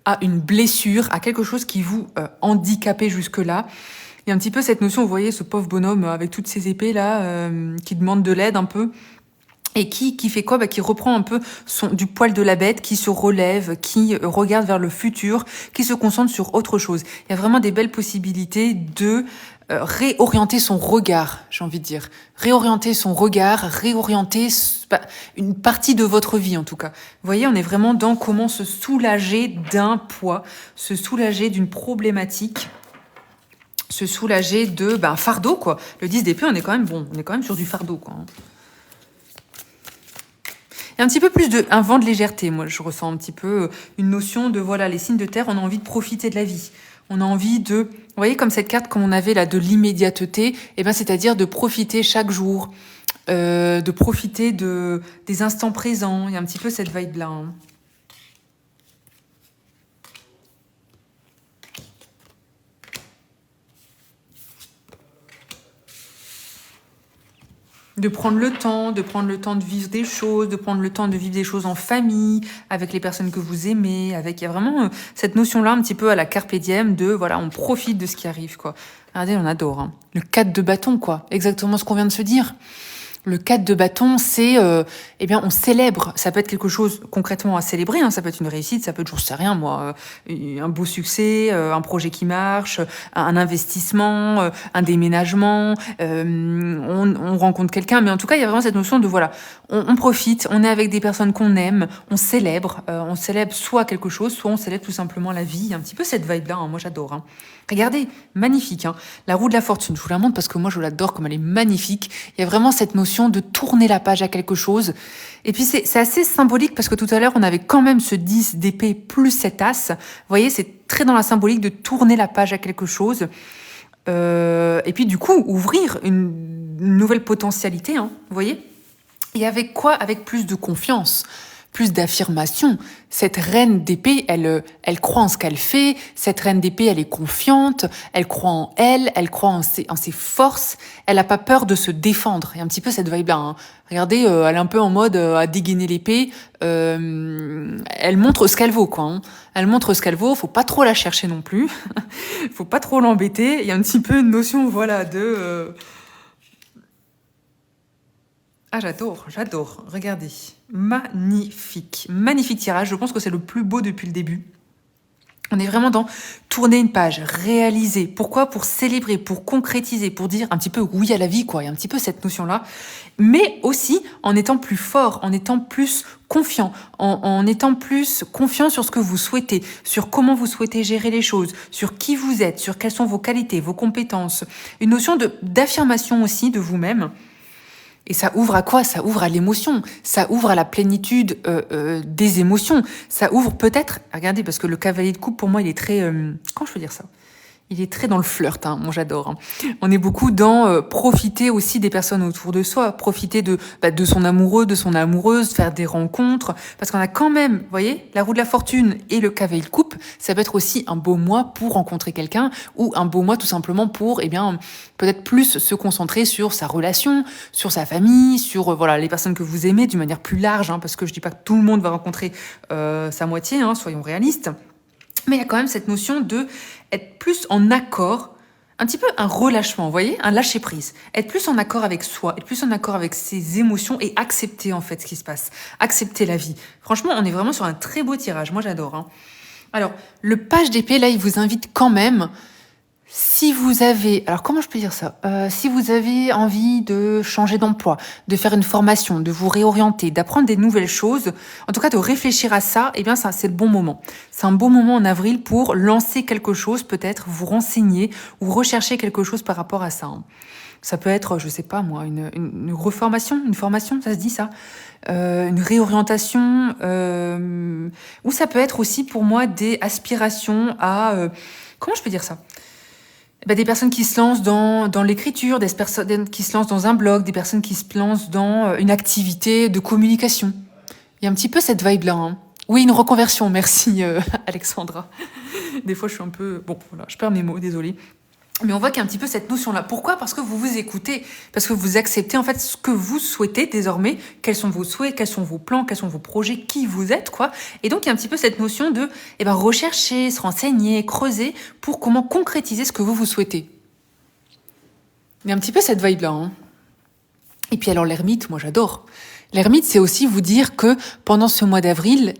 à une blessure, à quelque chose qui vous handicapait jusque-là. Il y a un petit peu cette notion, vous voyez, ce pauvre bonhomme avec toutes ses épées là, qui demande de l'aide un peu, et qui fait quoi? Qui reprend un peu du poil de la bête, qui se relève, qui regarde vers le futur, qui se concentre sur autre chose. Il y a vraiment des belles possibilités de réorienter son regard, j'ai envie de dire. Réorienter son regard, réorienter une partie de votre vie en tout cas. Vous voyez, on est vraiment dans comment se soulager d'un poids, se soulager d'une problématique, se soulager de fardeau quoi. Le 10 d'épée, on est quand même sur du fardeau quoi. Il y a un petit peu plus un vent de légèreté, moi je ressens un petit peu une notion de voilà, les signes de terre, on a envie de profiter de la vie. On a envie de, vous voyez, comme cette carte, comme on avait là, de l'immédiateté, c'est-à-dire de profiter chaque jour, de profiter des instants présents. Il y a un petit peu cette vibe-là. Hein. De prendre le temps de vivre des choses, de prendre le temps de vivre des choses en famille, avec les personnes que vous aimez, il y a vraiment cette notion-là un petit peu à la carpe diem de, voilà, on profite de ce qui arrive, quoi. Regardez, on adore, hein. Le 4 de bâton, quoi. Exactement ce qu'on vient de se dire. Le 4 de bâton, c'est, on célèbre. Ça peut être quelque chose concrètement à célébrer. Hein. Ça peut être une réussite, ça peut être, j'en sais rien moi, un beau succès, un projet qui marche, un investissement, un déménagement. On rencontre quelqu'un, mais en tout cas, il y a vraiment cette notion de voilà, on profite, on est avec des personnes qu'on aime, on célèbre soit quelque chose, soit on célèbre tout simplement la vie. Il y a un petit peu cette vibe-là. Hein. Moi, j'adore. Hein. Regardez, magnifique. Hein. La roue de la fortune. Je vous la montre parce que moi, je l'adore comme elle est magnifique. Il y a vraiment cette notion de tourner la page à quelque chose. Et puis c'est assez symbolique parce que tout à l'heure, on avait quand même ce 10 d'épée plus cet as. Vous voyez, c'est très dans la symbolique de tourner la page à quelque chose. Et puis du coup, ouvrir une nouvelle potentialité. Hein, vous voyez. Et avec quoi? Avec plus de confiance. Plus d'affirmation. Cette reine d'épée, elle croit en ce qu'elle fait. Cette reine d'épée, elle est confiante. Elle croit en elle. Elle croit en ses forces. Elle n'a pas peur de se défendre. Il y a un petit peu cette vibe-là. Hein. Regardez, elle est un peu en mode à dégainer l'épée. Elle montre ce qu'elle vaut, quoi. Hein. Elle montre ce qu'elle vaut. Faut pas trop la chercher non plus. Faut pas trop l'embêter. Il y a un petit peu une notion, voilà, de... Ah, j'adore. Regardez. Magnifique. Magnifique tirage. Je pense que c'est le plus beau depuis le début. On est vraiment dans tourner une page, réaliser. Pourquoi? Pour célébrer, pour concrétiser, pour dire un petit peu oui à la vie, quoi. Il y a un petit peu cette notion-là. Mais aussi en étant plus fort, en étant plus confiant, en étant plus confiant sur ce que vous souhaitez, sur comment vous souhaitez gérer les choses, sur qui vous êtes, sur quelles sont vos qualités, vos compétences. Une notion d'affirmation aussi de vous-même. Et ça ouvre à quoi? Ça ouvre à l'émotion, ça ouvre à la plénitude des émotions, ça ouvre peut-être, regardez, parce que le cavalier de coupe, pour moi, il est très... comment je peux dire ça? Il est très dans le flirt, hein. Moi j'adore. Hein. On est beaucoup dans profiter aussi des personnes autour de soi, profiter de son amoureux, de son amoureuse, faire des rencontres, parce qu'on a quand même, vous voyez, la roue de la fortune et le cavalier de coupe, ça peut être aussi un beau mois pour rencontrer quelqu'un, ou un beau mois tout simplement pour, peut-être plus se concentrer sur sa relation, sur sa famille, sur voilà les personnes que vous aimez d'une manière plus large, hein, parce que je dis pas que tout le monde va rencontrer sa moitié, hein, soyons réalistes. Mais il y a quand même cette notion de être plus en accord, un petit peu un relâchement, vous voyez, un lâcher-prise. Être plus en accord avec soi, être plus en accord avec ses émotions et accepter en fait ce qui se passe. Accepter la vie. Franchement, on est vraiment sur un très beau tirage. Moi, j'adore. Hein. Alors, le page d'épée, là, il vous invite quand même... Si vous avez, alors comment je peux dire ça? Si vous avez envie de changer d'emploi, de faire une formation, de vous réorienter, d'apprendre des nouvelles choses, en tout cas de réfléchir à ça, ça c'est le bon moment. C'est un bon moment en avril pour lancer quelque chose, peut-être vous renseigner ou rechercher quelque chose par rapport à ça. Hein. Ça peut être, je sais pas moi, une reformation, une formation, ça se dit ça, une réorientation, ou ça peut être aussi pour moi des aspirations à, comment je peux dire ça? Des personnes qui se lancent dans l'écriture, des personnes qui se lancent dans un blog, des personnes qui se lancent dans une activité de communication. Il y a un petit peu cette vibe-là. Hein. Oui, une reconversion, merci Alexandra. Des fois, je suis un peu... Bon, voilà, je perds mes mots, désolée. Mais on voit qu'il y a un petit peu cette notion-là. Pourquoi? Parce que vous vous écoutez, parce que vous acceptez en fait ce que vous souhaitez désormais, quels sont vos souhaits, quels sont vos plans, quels sont vos projets, qui vous êtes, quoi. Et donc il y a un petit peu cette notion de rechercher, se renseigner, creuser pour comment concrétiser ce que vous souhaitez. Il y a un petit peu cette vibe-là. Hein. Et puis alors l'ermite, moi j'adore. L'ermite, c'est aussi vous dire que pendant ce mois d'avril,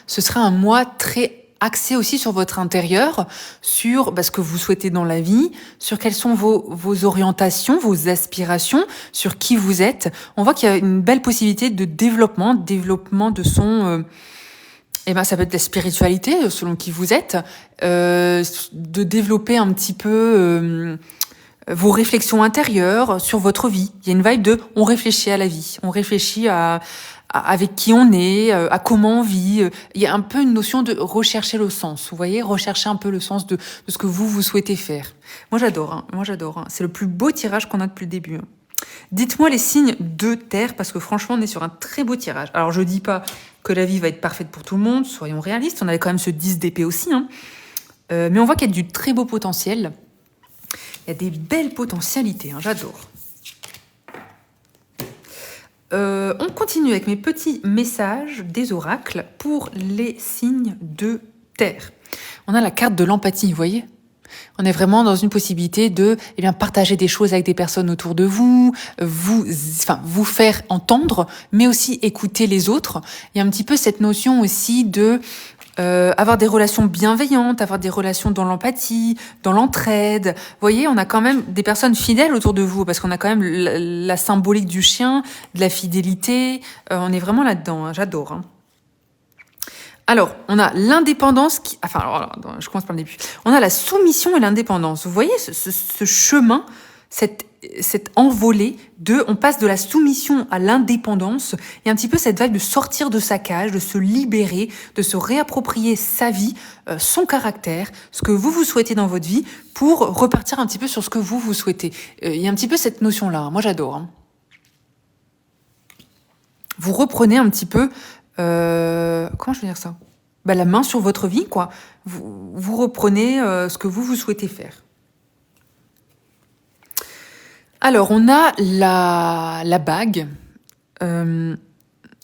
ce sera un mois très axé aussi sur votre intérieur, sur ce que vous souhaitez dans la vie, sur quelles sont vos orientations, vos aspirations, sur qui vous êtes. On voit qu'il y a une belle possibilité de développement de son... ça peut être la spiritualité, selon qui vous êtes, de développer un petit peu vos réflexions intérieures sur votre vie. Il y a une vibe de on réfléchit à la vie, on réfléchit à avec qui on est, à comment on vit. Il y a un peu une notion de rechercher le sens. Vous voyez, rechercher un peu le sens de ce que vous souhaitez faire. Moi, j'adore. Hein. C'est le plus beau tirage qu'on a depuis le début. Hein. Dites-moi les signes de terre, parce que franchement, on est sur un très beau tirage. Alors, je dis pas que la vie va être parfaite pour tout le monde, soyons réalistes. On avait quand même ce 10 d'épée aussi. Hein. Mais on voit qu'il y a du très beau potentiel. Il y a des belles potentialités. Hein. J'adore. On continue avec mes petits messages des oracles pour les signes de terre. On a la carte de l'empathie, vous voyez ? On est vraiment dans une possibilité de partager des choses avec des personnes autour de vous, vous faire entendre, mais aussi écouter les autres. Il y a un petit peu cette notion aussi de avoir des relations bienveillantes, avoir des relations dans l'empathie, dans l'entraide. Vous voyez, on a quand même des personnes fidèles autour de vous, parce qu'on a quand même la symbolique du chien, de la fidélité. On est vraiment là-dedans, hein, j'adore. Hein. Alors, on a l'indépendance je commence par le début. On a la soumission et l'indépendance. Vous voyez ce chemin, cette envolée on passe de la soumission à l'indépendance. Il y a un petit peu cette vague de sortir de sa cage, de se libérer, de se réapproprier sa vie, son caractère, ce que vous souhaitez dans votre vie, pour repartir un petit peu sur ce que vous souhaitez. Il y a un petit peu cette notion-là. Hein. Moi, j'adore. Hein. Vous reprenez un petit peu... comment je veux dire ça ? La main sur votre vie, quoi. Vous reprenez ce que vous souhaitez faire. Alors, on a la bague. On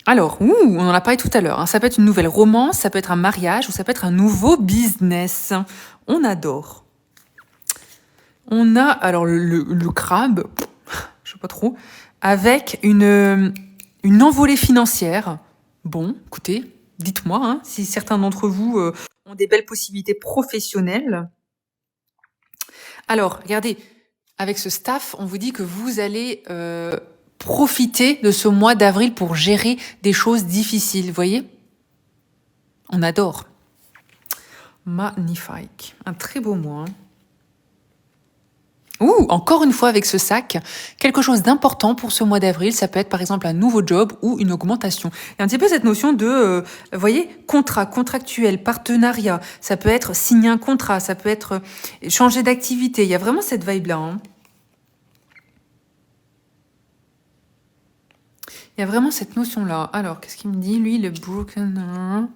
en a parlé tout à l'heure. Hein. Ça peut être une nouvelle romance, ça peut être un mariage ou ça peut être un nouveau business. On adore. On a alors le crabe, je sais pas trop, avec une envolée financière. Bon, écoutez, dites-moi hein, si certains d'entre vous ont des belles possibilités professionnelles. Alors, regardez, avec ce staff, on vous dit que vous allez profiter de ce mois d'avril pour gérer des choses difficiles, vous voyez ? On adore. Magnifique. Un très beau mois. Hein. Encore une fois avec ce sac, quelque chose d'important pour ce mois d'avril, ça peut être par exemple un nouveau job ou une augmentation. Il y a un petit peu cette notion de, vous voyez, contrat, contractuel, partenariat, ça peut être signer un contrat, ça peut être changer d'activité, il y a vraiment cette vibe-là. Hein. Il y a vraiment cette notion-là. Alors, qu'est-ce qu'il me dit, lui, le broken...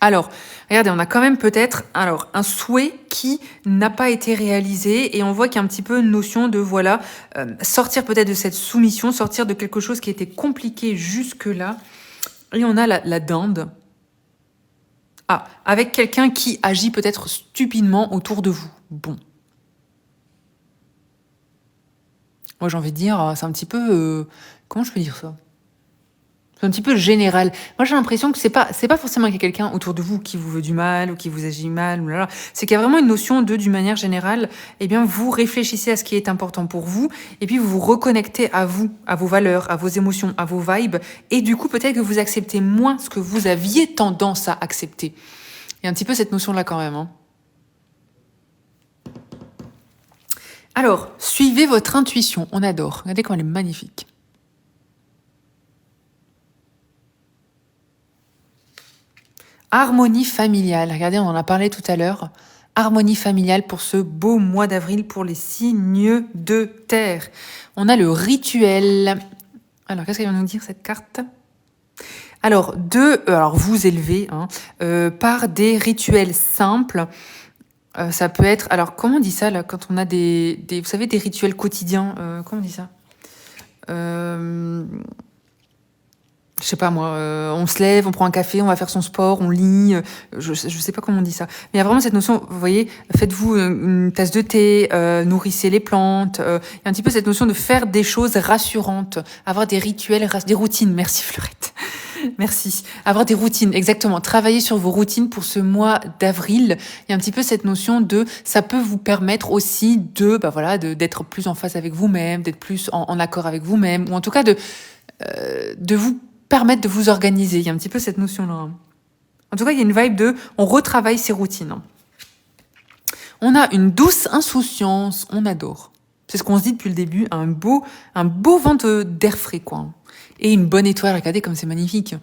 Alors, regardez, on a quand même peut-être un souhait qui n'a pas été réalisé et on voit qu'il y a un petit peu une notion de, sortir peut-être de cette soumission, sortir de quelque chose qui était compliqué jusque-là. Et on a la dinde. Avec quelqu'un qui agit peut-être stupidement autour de vous. Bon. Moi, j'ai envie de dire, c'est un petit peu... comment je peux dire ça ? C'est un petit peu général. Moi, j'ai l'impression que c'est pas forcément qu'il y a quelqu'un autour de vous qui vous veut du mal ou qui vous agit mal. C'est qu'il y a vraiment une notion d'une manière générale, vous réfléchissez à ce qui est important pour vous et puis vous vous reconnectez à vous, à vos valeurs, à vos émotions, à vos vibes. Et du coup, peut-être que vous acceptez moins ce que vous aviez tendance à accepter. Il y a un petit peu cette notion-là quand même. Hein. Alors, suivez votre intuition. On adore. Regardez comme elle est magnifique. Harmonie familiale. Regardez, on en a parlé tout à l'heure. Harmonie familiale pour ce beau mois d'avril pour les signes de terre. On a le rituel. Alors, qu'est-ce qu'elle va nous dire, cette carte ? Alors, vous élever par des rituels simples. Ça peut être... Alors, comment on dit ça, là, quand on a vous savez, des rituels quotidiens comment on dit ça je sais pas moi, on se lève, on prend un café, on va faire son sport, on lit, je sais pas comment on dit ça. Mais il y a vraiment cette notion, vous voyez, faites-vous une tasse de thé, nourrissez les plantes. Il y a un petit peu cette notion de faire des choses rassurantes, avoir des rituels, des routines. Merci Fleurette. Merci. Avoir des routines, exactement. Travailler sur vos routines pour ce mois d'avril. Il y a un petit peu cette notion ça peut vous permettre aussi d'être plus en phase avec vous-même, d'être plus en accord avec vous-même, ou en tout cas de vous permettre de vous organiser. Il y a un petit peu cette notion-là. En tout cas, il y a une vibe on retravaille ses routines. On a une douce insouciance, on adore. C'est ce qu'on se dit depuis le début, un beau vent d'air frais, quoi. Et une bonne étoile, regardez comme c'est magnifique.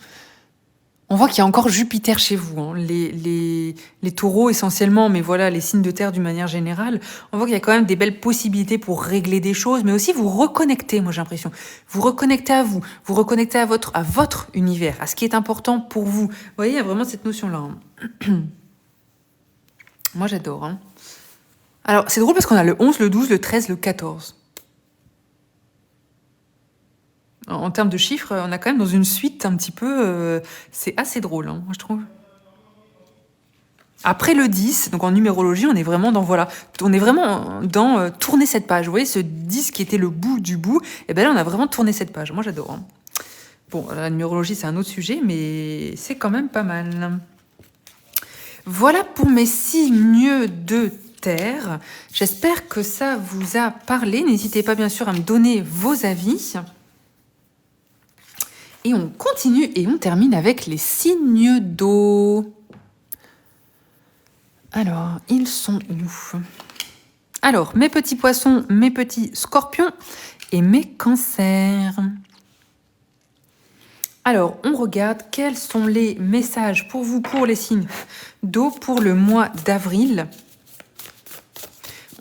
On voit qu'il y a encore Jupiter chez vous, hein. Les taureaux essentiellement, mais voilà, les signes de terre d'une manière générale. On voit qu'il y a quand même des belles possibilités pour régler des choses, mais aussi vous reconnecter, moi j'ai l'impression. Vous reconnecter à vous reconnecter à votre univers, à ce qui est important pour vous. Vous voyez, il y a vraiment cette notion-là, hein. Moi j'adore, hein. Alors, c'est drôle parce qu'on a le 11, le 12, le 13, le 14. En termes de chiffres, on a quand même dans une suite un petit peu... c'est assez drôle, hein, moi je trouve. Après le 10, donc en numérologie, on est vraiment dans, voilà, on est vraiment dans tourner cette page. Vous voyez, ce 10 qui était le bout du bout, et bien là, on a vraiment tourné cette page. Moi, j'adore, hein. Bon, la numérologie, c'est un autre sujet, mais c'est quand même pas mal. Voilà pour mes signes de terre. J'espère que ça vous a parlé. N'hésitez pas, bien sûr, à me donner vos avis. Et on continue et on termine avec les signes d'eau. Alors, ils sont où? Alors, mes petits poissons, mes petits scorpions et mes cancers. Alors, on regarde quels sont les messages pour vous, pour les signes d'eau pour le mois d'avril.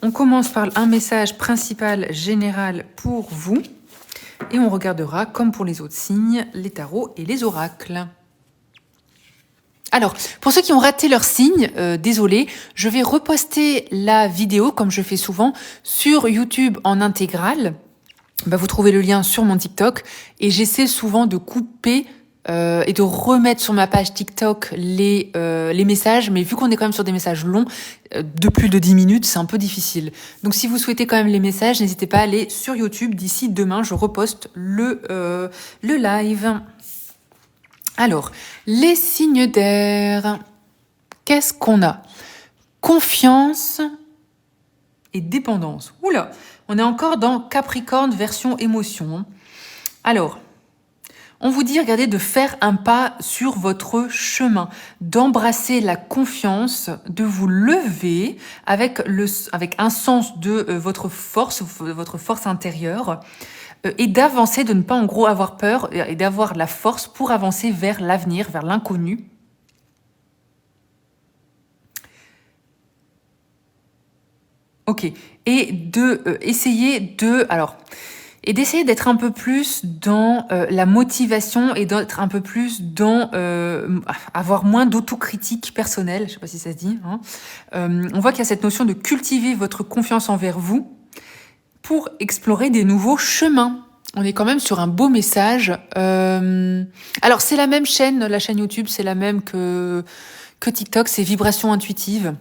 On commence par un message principal général pour vous. Et on regardera, comme pour les autres signes, les tarots et les oracles. Alors, pour ceux qui ont raté leur signe, désolé, je vais reposter la vidéo, comme je fais souvent, sur YouTube en intégrale. Vous trouvez le lien sur mon TikTok. Et j'essaie souvent de couper et de remettre sur ma page TikTok les messages. Mais vu qu'on est quand même sur des messages longs, de plus de 10 minutes, c'est un peu difficile. Donc si vous souhaitez quand même les messages, n'hésitez pas à aller sur YouTube. D'ici demain, je reposte le live. Alors, les signes d'air. Qu'est-ce qu'on a? Confiance et dépendance. Oula, on est encore dans Capricorne version émotion. Alors, on vous dit, regardez, de faire un pas sur votre chemin, d'embrasser la confiance, de vous lever avec un sens de votre force intérieure, et d'avancer, de ne pas en gros avoir peur et d'avoir la force pour avancer vers l'avenir, vers l'inconnu. Ok, et d'essayer d'être un peu plus dans la motivation et d'être un peu plus dans avoir moins d'autocritique personnelle, je sais pas si ça se dit, hein. On voit qu'il y a cette notion de cultiver votre confiance envers vous pour explorer des nouveaux chemins. On est quand même sur un beau message. Alors c'est la même chaîne, la chaîne YouTube, c'est la même que TikTok, c'est Vibrations Intuitives.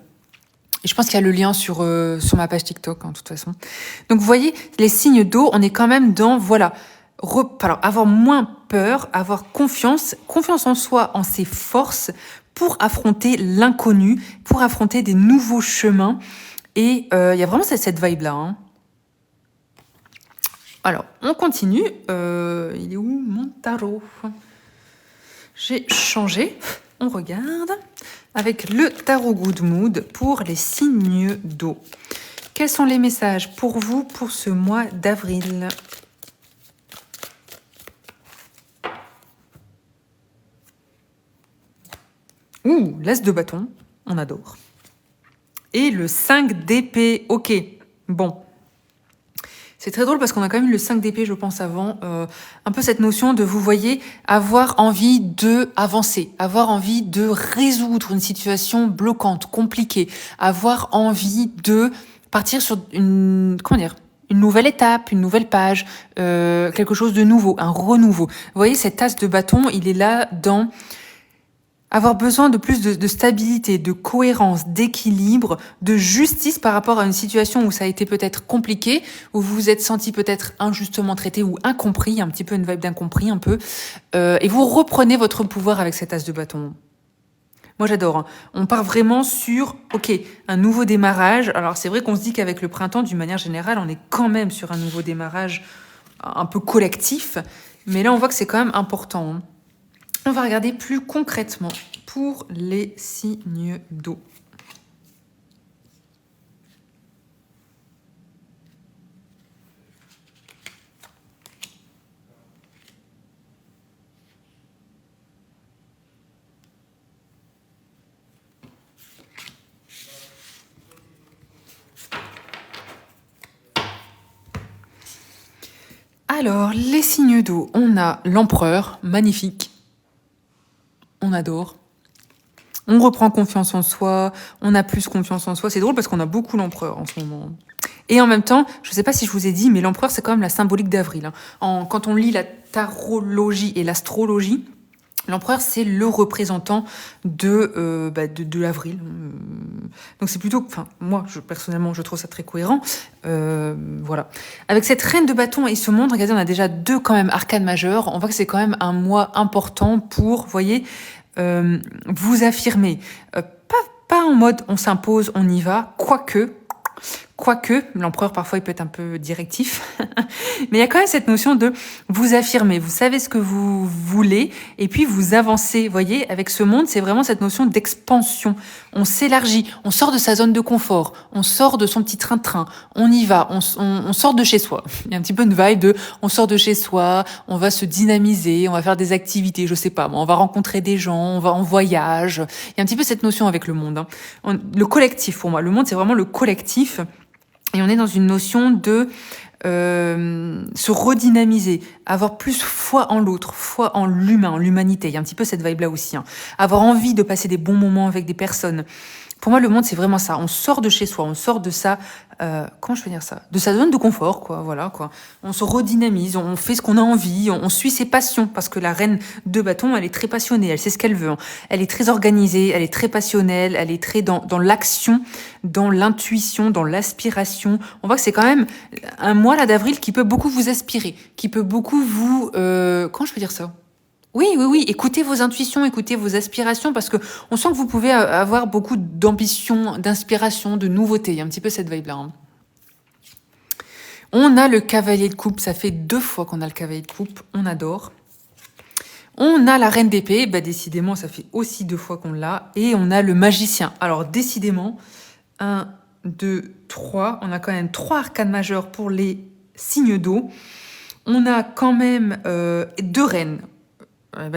Et je pense qu'il y a le lien sur ma page TikTok, hein, de toute façon. Donc, vous voyez, les signes d'eau, on est quand même dans, voilà, alors, avoir moins peur, avoir confiance en soi, en ses forces, pour affronter l'inconnu, pour affronter des nouveaux chemins. Et il y a vraiment cette vibe-là, hein. Alors, on continue. Il est où mon tarot? J'ai changé. On regarde avec le tarot Good Mood pour les signes d'eau. Quels sont les messages pour vous pour ce mois d'avril? Ouh, l'as de bâton, on adore. Et le 5 d'épée, ok, bon. C'est très drôle parce qu'on a quand même eu le 5 d'épée, je pense, avant. Un peu cette notion de, vous voyez, avoir envie de avancer, avoir envie de résoudre une situation bloquante, compliquée, avoir envie de partir sur une nouvelle étape, une nouvelle page, quelque chose de nouveau, un renouveau. Vous voyez, cet as de bâton, il est là dans avoir besoin de plus de stabilité, de cohérence, d'équilibre, de justice par rapport à une situation où ça a été peut-être compliqué, où vous vous êtes senti peut-être injustement traité ou incompris, un petit peu une vibe d'incompris un peu, et vous reprenez votre pouvoir avec cet as de bâton. Moi j'adore, hein. On part vraiment sur, ok, un nouveau démarrage. Alors c'est vrai qu'on se dit qu'avec le printemps, d'une manière générale, on est quand même sur un nouveau démarrage un peu collectif, mais là on voit que c'est quand même important, hein. On va regarder plus concrètement pour les signes d'eau. Alors, les signes d'eau, on a l'empereur, magnifique. On adore. On reprend confiance en soi, on a plus confiance en soi. C'est drôle parce qu'on a beaucoup l'empereur en ce moment. Et en même temps, je ne sais pas si je vous ai dit, mais l'empereur, c'est quand même la symbolique d'avril. Quand on lit la tarologie et l'astrologie, l'empereur, c'est le représentant de l'avril. Donc c'est plutôt... Enfin, moi, personnellement, je trouve ça très cohérent. Voilà. Avec cette reine de bâton et ce monde, regardez, on a déjà 2 quand même arcanes majeures. On voit que c'est quand même un mois important pour, vous voyez, vous affirmer. Pas en mode on s'impose, on y va, quoique, l'empereur parfois il peut être un peu directif, mais il y a quand même cette notion de vous affirmer, vous savez ce que vous voulez, et puis vous avancez, vous voyez, avec ce monde, c'est vraiment cette notion d'expansion. On s'élargit, on sort de sa zone de confort, on sort de son petit train-train, on y va, on sort de chez soi. Il y a un petit peu une vibe de on sort de chez soi, on va se dynamiser, on va faire des activités, je sais pas, on va rencontrer des gens, on va en voyage. Il y a un petit peu cette notion avec le monde. Le collectif, pour moi, le monde, c'est vraiment le collectif. Et on est dans une notion de se redynamiser, avoir plus foi en l'autre, foi en l'humain, en l'humanité. Il y a un petit peu cette vibe-là aussi. Avoir envie de passer des bons moments avec des personnes. Pour moi, le monde, c'est vraiment ça. On sort de chez soi, on sort de sa... comment je peux dire ça? De sa zone de confort, quoi. Voilà, quoi. On se redynamise, on fait ce qu'on a envie, on suit ses passions. Parce que la reine de bâton, elle est très passionnée, elle sait ce qu'elle veut. Elle est très organisée, elle est très passionnelle, elle est très dans l'action, dans l'intuition, dans l'aspiration. On voit que c'est quand même un mois, là, d'avril, qui peut beaucoup vous aspirer, qui peut beaucoup vous... comment je peux dire ça? Oui, écoutez vos intuitions, écoutez vos aspirations, parce que on sent que vous pouvez avoir beaucoup d'ambition, d'inspiration, de nouveautés. Il y a un petit peu cette vibe-là. On a le cavalier de coupe, ça fait 2 fois qu'on a le cavalier de coupe, on adore. On a la reine d'épée, décidément, ça fait aussi 2 fois qu'on l'a. Et on a le magicien. Alors, décidément, 1, 2, 3, on a quand même 3 arcanes majeures pour les signes d'eau. On a quand même 2 reines.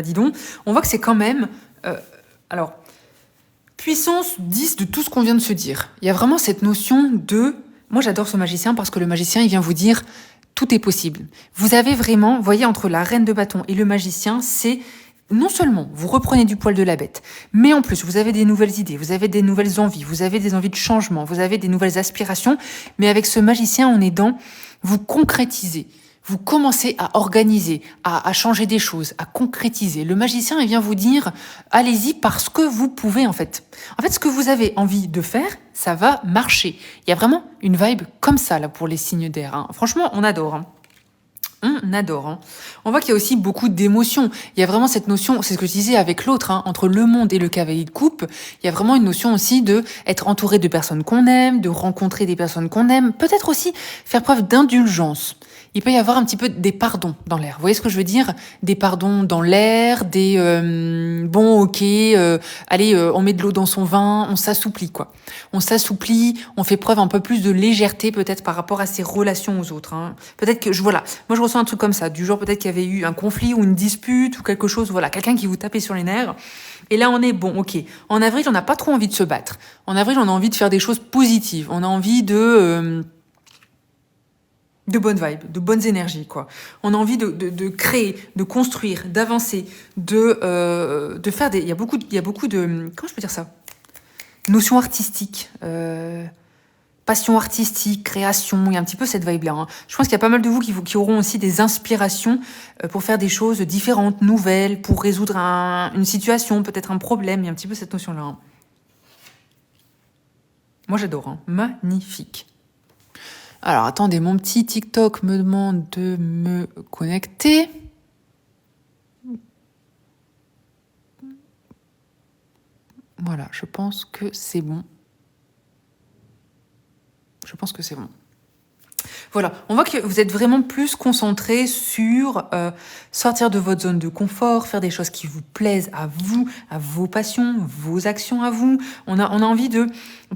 Dis donc, on voit que c'est quand même... alors, puissance 10 de tout ce qu'on vient de se dire. Il y a vraiment cette notion de... Moi, j'adore ce magicien parce que le magicien, il vient vous dire tout est possible. Vous avez vraiment, vous voyez, entre la reine de bâton et le magicien, c'est... Non seulement vous reprenez du poil de la bête, mais en plus, vous avez des nouvelles idées, vous avez des nouvelles envies, vous avez des envies de changement, vous avez des nouvelles aspirations, mais avec ce magicien, on est dans... Vous concrétisez. Vous commencez à organiser, à changer des choses, à concrétiser. Le magicien, il vient vous dire, allez-y parce que vous pouvez, en fait. En fait, ce que vous avez envie de faire, ça va marcher. Il y a vraiment une vibe comme ça, là, pour les signes d'air. Franchement, on adore. On adore. On voit qu'il y a aussi beaucoup d'émotions. Il y a vraiment cette notion, c'est ce que je disais avec l'autre, entre le monde et le cavalier de coupe. Il y a vraiment une notion aussi de être entouré de personnes qu'on aime, de rencontrer des personnes qu'on aime. Peut-être aussi faire preuve d'indulgence. Il peut y avoir un petit peu des pardons dans l'air. Vous voyez ce que je veux dire? Des pardons dans l'air, des bon, ok, allez, on met de l'eau dans son vin, on s'assouplit, quoi. On s'assouplit, on fait preuve un peu plus de légèreté peut-être par rapport à ses relations aux autres. Peut-être que, voilà, moi je ressens un truc comme ça, du genre peut-être qu'il y avait eu un conflit ou une dispute ou quelque chose, voilà, quelqu'un qui vous tapait sur les nerfs. Et là, on est bon, ok. En avril, on n'a pas trop envie de se battre. En avril, on a envie de faire des choses positives. On a envie de bonnes vibes, de bonnes énergies, quoi. On a envie de créer, de construire, d'avancer, de faire des... Il y a beaucoup de... Comment je peux dire ça? Notions artistiques, passion artistique, création, il y a un petit peu cette vibe-là. Je pense qu'il y a pas mal de vous qui auront aussi des inspirations pour faire des choses différentes, nouvelles, pour résoudre une situation, peut-être un problème. Il y a un petit peu cette notion-là. Moi, j'adore. Magnifique. Alors, attendez, mon petit TikTok me demande de me connecter. Voilà, je pense que c'est bon. Voilà, on voit que vous êtes vraiment plus concentré sur sortir de votre zone de confort, faire des choses qui vous plaisent à vous, à vos passions, vos actions à vous. On a envie de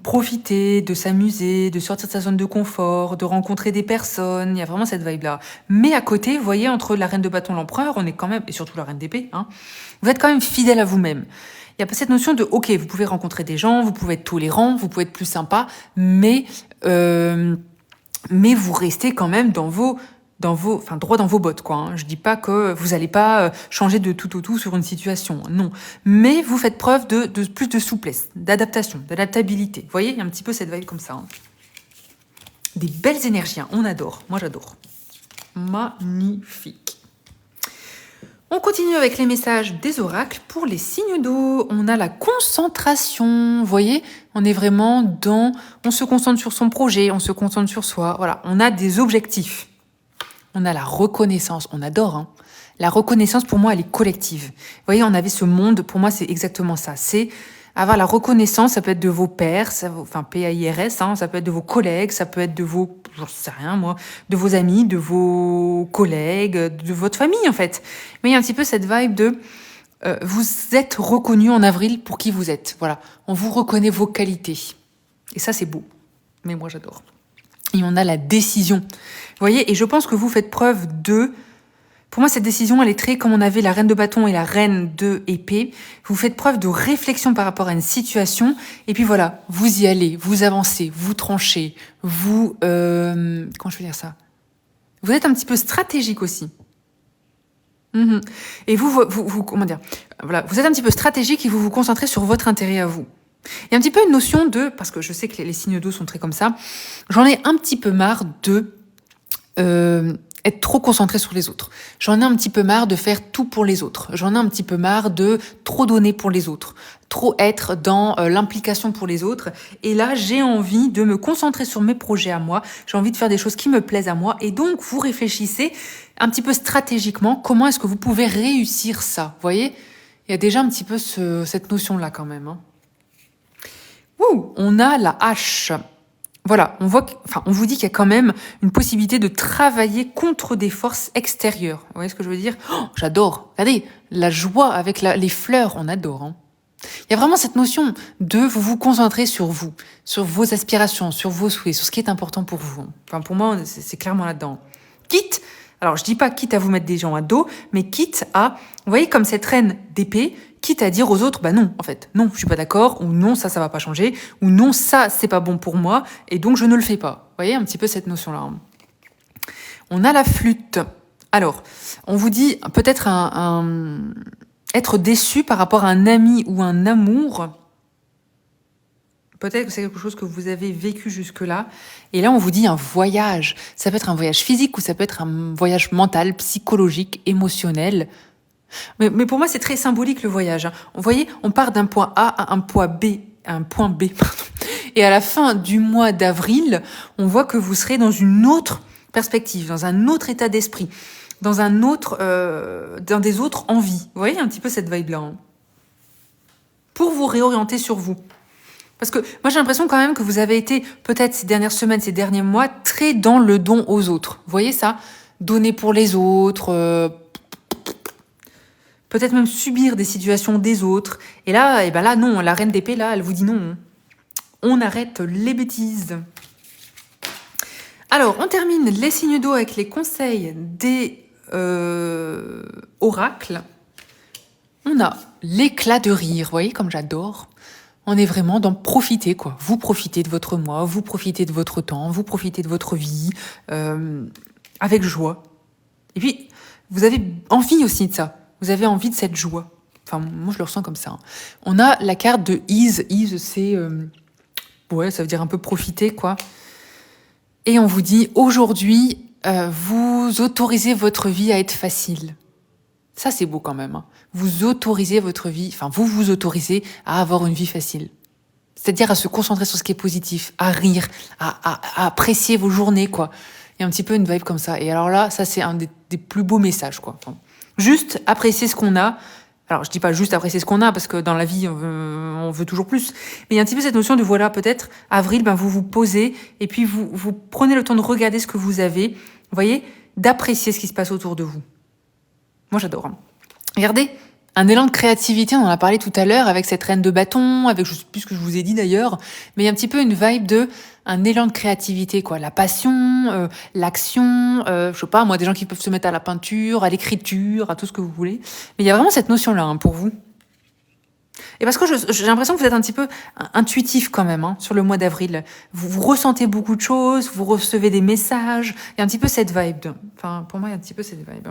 profiter, de s'amuser, de sortir de sa zone de confort, de rencontrer des personnes. Il y a vraiment cette vibe-là. Mais à côté, vous voyez, entre la reine de bâton, l'empereur, on est quand même, et surtout la reine d'épée, vous êtes quand même fidèle à vous-même. Il y a pas cette notion de, ok, vous pouvez rencontrer des gens, vous pouvez être tolérant, vous pouvez être plus sympa, mais vous restez quand même dans vos enfin droit dans vos bottes, quoi. Hein. Je dis pas que vous allez pas changer de tout au tout sur une situation, non. Mais vous faites preuve de plus de souplesse, d'adaptation, d'adaptabilité. Vous voyez, il y a un petit peu cette vibe comme ça. Hein. Des belles énergies, hein. On adore. Moi, j'adore. Magnifique. On continue avec les messages des oracles pour les signes d'eau. On a la concentration. Vous voyez, on est vraiment dans... On se concentre sur son projet, on se concentre sur soi. Voilà, on a des objectifs. On a la reconnaissance. On adore, hein. La reconnaissance, pour moi, elle est collective. Vous voyez, on avait ce monde. Pour moi, c'est exactement ça. C'est avoir la reconnaissance. Ça peut être de vos pairs, enfin P-A-I-R-S, hein, ça peut être de vos collègues, ça peut être de vos... J'en sais rien, moi. De vos amis, de vos collègues, de votre famille, en fait. Mais il y a un petit peu cette vibe de... vous êtes reconnu en avril pour qui vous êtes. Voilà. On vous reconnaît vos qualités. Et ça, c'est beau. Mais moi, j'adore. Et on a la décision. Vous voyez, et je pense que vous faites preuve de... Pour moi, cette décision, elle est très comme on avait la reine de bâton et la reine de épée. Vous faites preuve de réflexion par rapport à une situation. Et puis voilà, vous y allez, vous avancez, vous tranchez, vous... comment je peux dire ça? Vous êtes un petit peu stratégique aussi. Et vous, comment dire? Voilà, vous êtes un petit peu stratégique et vous vous concentrez sur votre intérêt à vous. Il y a un petit peu une notion de... Parce que je sais que les signes d'eau sont très comme ça. J'en ai un petit peu marre de... être trop concentré sur les autres. J'en ai un petit peu marre de faire tout pour les autres. J'en ai un petit peu marre de trop donner pour les autres. Trop être dans l'implication pour les autres. Et là, j'ai envie de me concentrer sur mes projets à moi. J'ai envie de faire des choses qui me plaisent à moi. Et donc, vous réfléchissez un petit peu stratégiquement. Comment est-ce que vous pouvez réussir ça? Vous voyez? Il y a déjà un petit peu cette notion-là quand même. Hein. Ouh, on a la hache. Voilà, on vous dit qu'il y a quand même une possibilité de travailler contre des forces extérieures. Vous voyez ce que je veux dire? Oh, j'adore. Regardez, la joie avec les fleurs, on adore. Hein. Il y a vraiment cette notion de vous concentrer sur vous, sur vos aspirations, sur vos souhaits, sur ce qui est important pour vous. Enfin, pour moi, c'est clairement là-dedans. Quitte, alors je dis pas quitte à vous mettre des gens à dos, mais quitte à, vous voyez, comme cette reine d'épée, quitte à dire aux autres, bah non, en fait, non, je suis pas d'accord, ou non, ça va pas changer, ou non, ça, c'est pas bon pour moi, et donc je ne le fais pas. Vous voyez un petit peu cette notion-là. Hein. On a la flûte. Alors, on vous dit peut-être être déçu par rapport à un ami ou un amour. Peut-être que c'est quelque chose que vous avez vécu jusque-là. Et là, on vous dit un voyage. Ça peut être un voyage physique ou ça peut être un voyage mental, psychologique, émotionnel. Mais pour moi, c'est très symbolique le voyage. Hein. Vous voyez, on part d'un point A à un point B. Pardon. Et à la fin du mois d'avril, on voit que vous serez dans une autre perspective, dans un autre état d'esprit, dans dans des autres envies. Vous voyez un petit peu cette vibe-là. Hein. Pour vous réorienter sur vous. Parce que moi, j'ai l'impression quand même que vous avez été, peut-être ces dernières semaines, ces derniers mois, très dans le don aux autres. Vous voyez ça? Donner pour les autres, peut-être même subir des situations des autres. Et là, là, non, la reine d'épée, là, elle vous dit non. On arrête les bêtises. Alors, on termine les signes d'eau avec les conseils des oracles. On a l'éclat de rire, vous voyez comme j'adore. On est vraiment dans profiter, quoi. Vous profitez de votre mois, vous profitez de votre temps, vous profitez de votre vie avec joie. Et puis, vous avez envie aussi de ça. Vous avez envie de cette joie. Enfin, moi, je le ressens comme ça. Hein. On a la carte de ease. Ease, c'est... ouais, ça veut dire un peu profiter, quoi. Et on vous dit, aujourd'hui, vous autorisez votre vie à être facile. Ça, c'est beau quand même. Hein. Vous autorisez votre vie, enfin, vous autorisez à avoir une vie facile. C'est-à-dire à se concentrer sur ce qui est positif, à rire, à apprécier vos journées, quoi. Il y a un petit peu une vibe comme ça. Et alors là, ça, c'est un des plus beaux messages, quoi. Enfin, juste apprécier ce qu'on a. Alors, je dis pas juste apprécier ce qu'on a, parce que dans la vie, on veut toujours plus. Mais il y a un petit peu cette notion de, voilà, peut-être, avril, vous vous posez, et puis vous prenez le temps de regarder ce que vous avez, vous voyez, d'apprécier ce qui se passe autour de vous. Moi, j'adore. Hein. Regardez, un élan de créativité, on en a parlé tout à l'heure, avec cette reine de bâton, avec, je sais plus ce que je vous ai dit d'ailleurs, mais il y a un petit peu une vibe de un élan de créativité, quoi. La passion, l'action, je sais pas, moi, des gens qui peuvent se mettre à la peinture, à l'écriture, à tout ce que vous voulez. Mais il y a vraiment cette notion-là, hein, pour vous. Et parce que j'ai l'impression que vous êtes un petit peu intuitif quand même hein, sur le mois d'avril. Vous ressentez beaucoup de choses, vous recevez des messages. Il y a un petit peu cette vibe. Enfin, pour moi, il y a un petit peu cette vibe.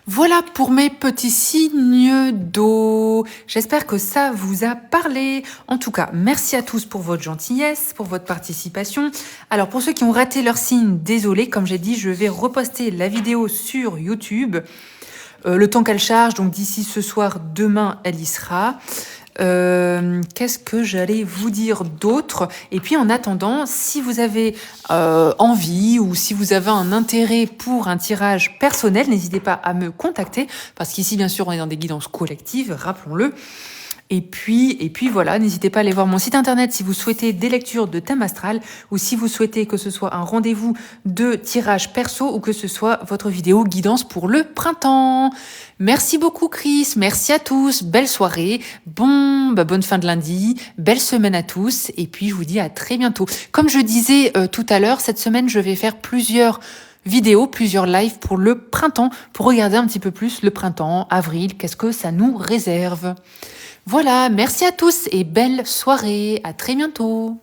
Voilà pour mes petits signes d'eau. J'espère que ça vous a parlé. En tout cas, merci à tous pour votre gentillesse, pour votre participation. Alors, pour ceux qui ont raté leur signe, désolé, comme j'ai dit, je vais reposter la vidéo sur YouTube. Le temps qu'elle charge, donc d'ici ce soir, demain, elle y sera. Qu'est-ce que j'allais vous dire d'autre? Et puis en attendant, si vous avez envie ou si vous avez un intérêt pour un tirage personnel, n'hésitez pas à me contacter parce qu'ici, bien sûr, on est dans des guidances collectives, rappelons-le. Et puis voilà, n'hésitez pas à aller voir mon site internet si vous souhaitez des lectures de thème astral ou si vous souhaitez que ce soit un rendez-vous de tirage perso ou que ce soit votre vidéo guidance pour le printemps. Merci beaucoup Chris, merci à tous, belle soirée, bonne fin de lundi, belle semaine à tous et puis je vous dis à très bientôt. Comme je disais tout à l'heure, cette semaine je vais faire plusieurs vidéos, plusieurs lives pour le printemps, pour regarder un petit peu plus le printemps, avril, qu'est-ce que ça nous réserve. Voilà, merci à tous et belle soirée. À très bientôt.